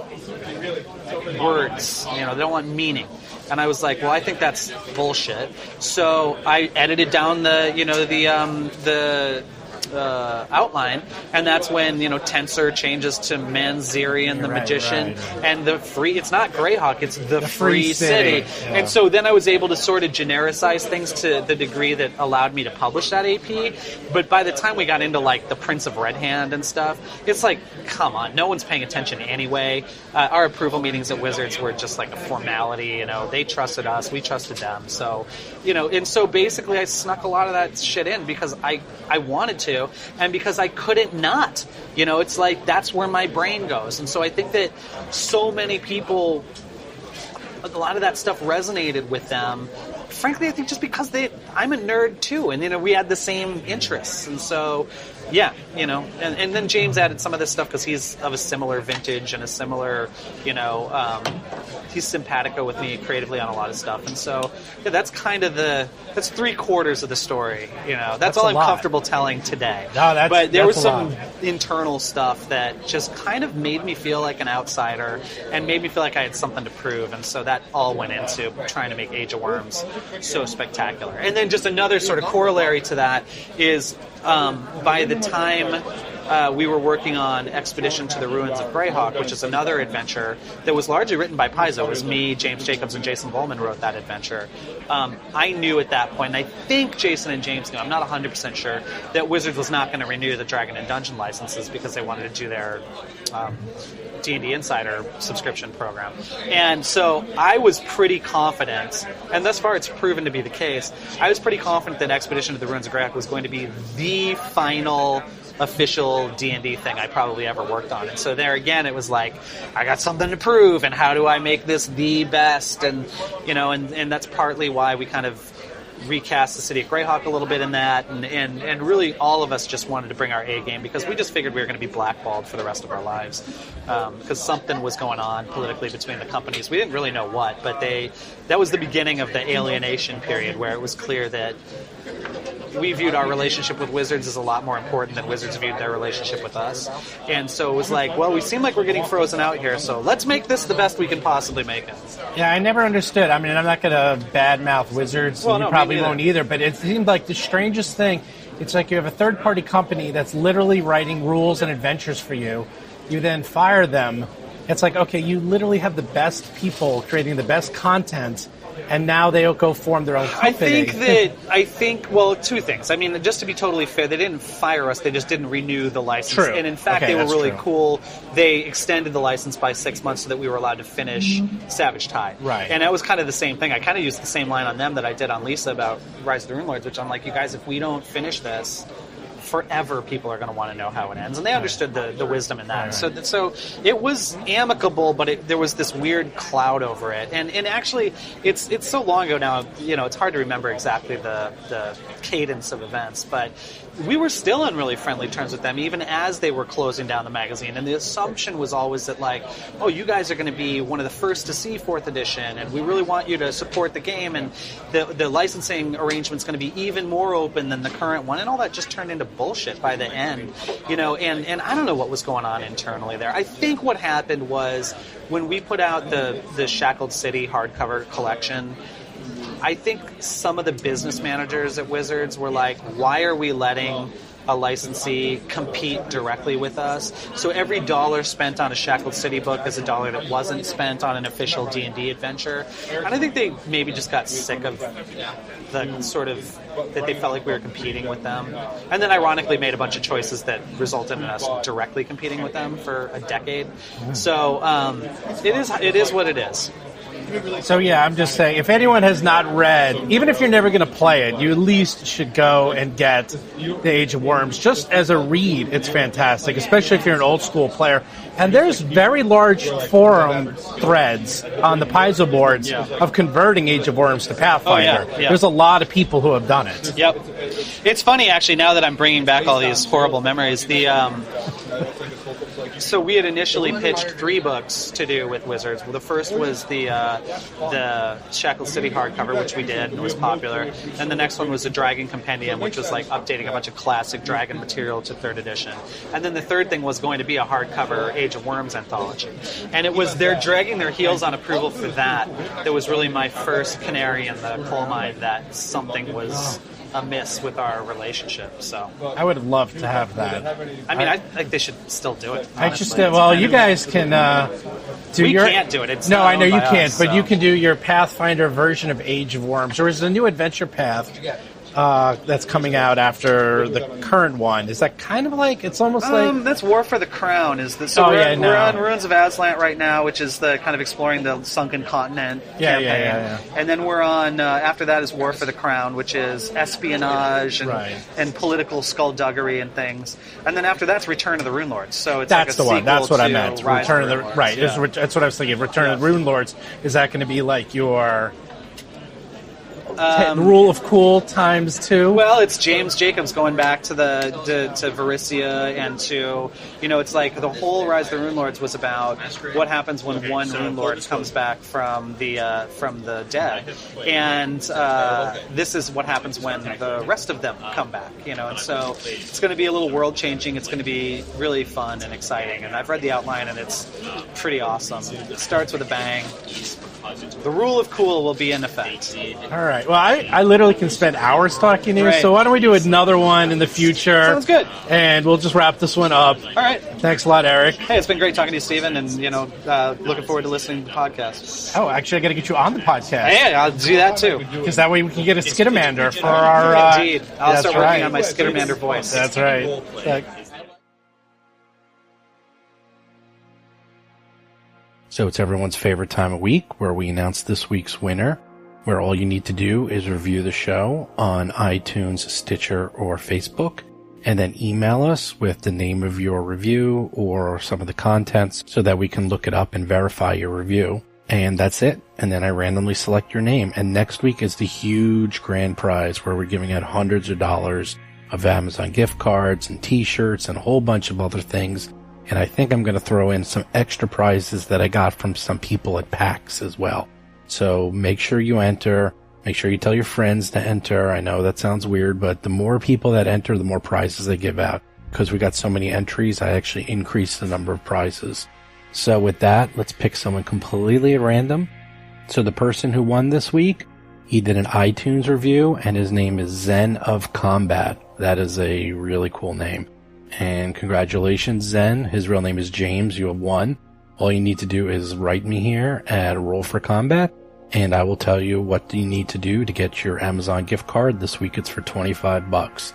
words, they don't want meaning. And I was like, well, I think that's bullshit. So I edited down the outline, and that's when Tensor changes to Manzerian the Magician, and it's not Greyhawk, it's the Free City. Yeah. And so then I was able to sort of genericize things to the degree that allowed me to publish that AP. But by the time we got into like the Prince of Red Hand and stuff, it's like, come on, no one's paying attention anyway. Our approval meetings at Wizards were just like a formality. They trusted us, we trusted them. So and so basically I snuck a lot of that shit in because I wanted to, and because I couldn't not. It's like, that's where my brain goes. And so I think that so many people, a lot of that stuff resonated with them. Frankly, I think just because I'm a nerd too, and we had the same interests. And so Yeah, you know, and then James added some of this stuff because he's of a similar vintage and a similar, you know, he's simpatico with me creatively on a lot of stuff. And so that's kind of that's 3/4 of the story, you know. That's all I'm comfortable telling today. No, but there was some internal stuff that just kind of made me feel like an outsider and made me feel like I had something to prove. And so that all went into trying to make Age of Worms so spectacular. And then just another sort of corollary to that is by the time we were working on Expedition to the Ruins of Greyhawk, which is another adventure that was largely written by Paizo. It was me, James Jacobs, and Jason Volman wrote that adventure. I knew at that point, and I think Jason and James knew, I'm not 100% sure, that Wizards was not going to renew the Dragon and Dungeon licenses because they wanted to do their D&D Insider subscription program. And so I was pretty confident, and thus far it's proven to be the case, I was pretty confident that Expedition to the Ruins of Greyhawk was going to be the final official D&D thing I probably ever worked on. And so there again, it was like, I got something to prove, and how do I make this the best? And, you know, and that's partly why we kind of recast the city of Greyhawk a little bit in that, and really all of us just wanted to bring our A game because we just figured we were going to be blackballed for the rest of our lives because something was going on politically between the companies. We didn't really know what, but that was the beginning of the alienation period where it was clear that we viewed our relationship with Wizards as a lot more important than Wizards viewed their relationship with us. And so it was like, well, we seem like we're getting frozen out here, so let's make this the best we can possibly make it. Yeah, I never understood. I mean, I'm not going to badmouth Wizards, and you probably won't either, but it seemed like the strangest thing. It's like you have a third-party company that's literally writing rules and adventures for you. You then fire them. It's like, okay, you literally have the best people creating the best content, and now they'll go form their own company. I think, well, two things. I mean, just to be totally fair, they didn't fire us. They just didn't renew the license. True. And in fact, they were really cool. They extended the license by 6 months so that we were allowed to finish Savage Tide. Right. And that was kind of the same thing. I kind of used the same line on them that I did on Lisa about Rise of the Runelords, which I'm like, you guys, if we don't finish this, forever people are going to want to know how it ends, and they understood the wisdom in that. Right. So it was amicable, but there was this weird cloud over it, and actually it's so long ago now, you know, it's hard to remember exactly the cadence of events, but we were still on really friendly terms with them even as they were closing down the magazine, and the assumption was always that, like, oh, you guys are going to be one of the first to see 4th edition, and we really want you to support the game, and the licensing arrangement's going to be even more open than the current one, and all that just turned into bullshit by the end, you know, and I don't know what was going on internally there. I think what happened was when we put out the Shackled City hardcover collection, I think some of the business managers at Wizards were like, why are we letting a licensee compete directly with us? So every dollar spent on a Shackled City book is a dollar that wasn't spent on an official D&D adventure. And I think they maybe just got sick of the sort of that they felt like we were competing with them. And then ironically made a bunch of choices that resulted in us directly competing with them for a decade. So it is what it is. So yeah, I'm just saying, if anyone has not read, even if you're never going to play it, you at least should go and get The Age of Worms. Just as a read, it's fantastic, especially if you're an old school player. And there's very large forum threads on the Paizo boards of converting Age of Worms to Pathfinder. Oh, yeah. There's a lot of people who have done it. Yep. It's funny, actually, now that I'm bringing back all these horrible memories, so we had initially pitched 3 books to do with Wizards. Well, the first was the Shackled City hardcover, which we did, and it was popular. And the next one was the Dragon Compendium, which was like updating a bunch of classic Dragon material to 3rd edition. And then the third thing was going to be a hardcover Age of Worms anthology. And it was they're dragging their heels on approval for that was really my first canary in the coal mine that something was amiss with our relationship. So I would love to have that. I mean, I think they should still do it. You guys can do we can't do it. It's no, not I know owned you by can't, us, but so. you can do your Pathfinder version of Age of Worms, or is it a new adventure path that's coming out after the current one? Is that kind of like, it's almost like... That's War for the Crown. We're on Ruins of Aslan right now, which is the kind of exploring the Sunken Continent campaign. Yeah. And then we're on, after that is War for the Crown, which is espionage and political skullduggery and things. And then after that's Return of the Runelords. So it's that's like a the one. That's what I meant. Return of the Right. That's what I was thinking. Return of the Runelords. Is that going to be like your... Rule of cool times 2. Well, it's James Jacobs going back to to Varissia and to, it's like the whole Rise of the Rune Lords was about what happens when one Rune Lord comes back from the dead, and this is what happens when the rest of them come back. And so it's going to be a little world changing. It's going to be really fun and exciting, and I've read the outline and it's pretty awesome. It starts with a bang. The rule of cool will be in effect. All right. Well, I literally can spend hours talking to you, so why don't we do another one in the future? Sounds good. And we'll just wrap this one up. All right. Thanks a lot, Eric. Hey, it's been great talking to you, Stephen, and, looking forward to listening to the podcast. Oh, actually, I got to get you on the podcast. Hey, I'll do that, too. Because that way we can get a Skittermander for our... Indeed. I'll start working on my Skittermander voice. That's right. So it's everyone's favorite time of week where we announce this week's winner, where all you need to do is review the show on iTunes, Stitcher, or Facebook, and then email us with the name of your review or some of the contents so that we can look it up and verify your review. And that's it. And then I randomly select your name. And next week is the huge grand prize where we're giving out hundreds of dollars of Amazon gift cards and t-shirts and a whole bunch of other things. And I think I'm going to throw in some extra prizes that I got from some people at PAX as well. So make sure you enter. Make sure you tell your friends to enter. I know that sounds weird, but the more people that enter, the more prizes they give out. Because we got so many entries, I actually increased the number of prizes. So with that, let's pick someone completely at random. So the person who won this week, he did an iTunes review, and his name is Zen of Combat. That is a really cool name. And congratulations, Zen. His real name is James. You have won. All you need to do is write me here at Roll for Combat, and I will tell you what you need to do to get your Amazon gift card. This week it's for $25.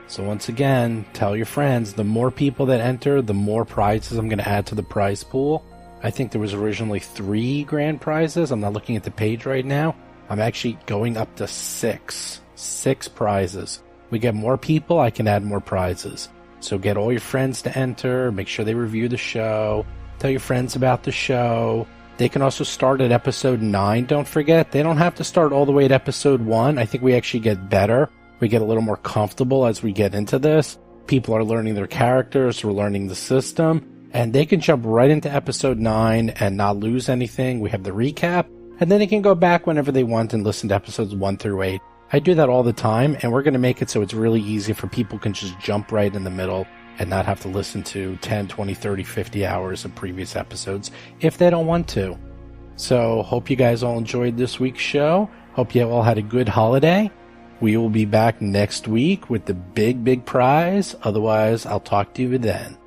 So once again, tell your friends. The more people that enter, the more prizes I'm going to add to the prize pool. I think there was originally 3 grand prizes. I'm not looking at the page right now. I'm actually going up to 6. 6 prizes. We get more people, I can add more prizes. So get all your friends to enter, make sure they review the show, tell your friends about the show. They can also start at episode 9, don't forget. They don't have to start all the way at episode 1. I think we actually get better. We get a little more comfortable as we get into this. People are learning their characters, we're learning the system, and they can jump right into episode 9 and not lose anything. We have the recap, and then they can go back whenever they want and listen to episodes 1 through 8. I do that all the time, and we're going to make it so it's really easy for people can just jump right in the middle and not have to listen to 10, 20, 30, 50 hours of previous episodes if they don't want to. So, hope you guys all enjoyed this week's show. Hope you all had a good holiday. We will be back next week with the big prize. Otherwise, I'll talk to you then.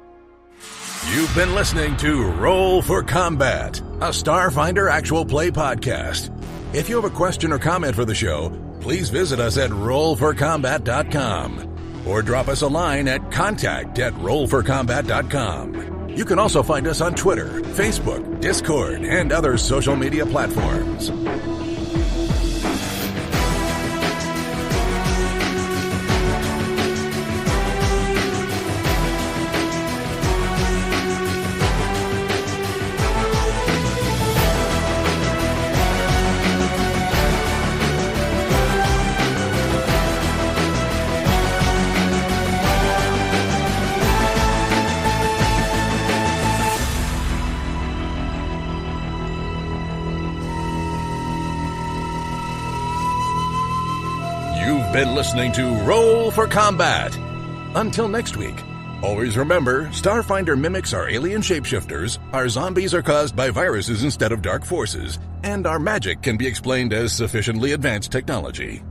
You've been listening to Roll for Combat, a Starfinder actual play podcast. If you have a question or comment for the show, please visit us at rollforcombat.com or drop us a line at contact@rollforcombat.com. You can also find us on Twitter, Facebook, Discord, and other social media platforms. Been listening to Roll for Combat. Until next week, always remember, Starfinder mimics are alien shapeshifters, our zombies are caused by viruses instead of dark forces, and our magic can be explained as sufficiently advanced technology.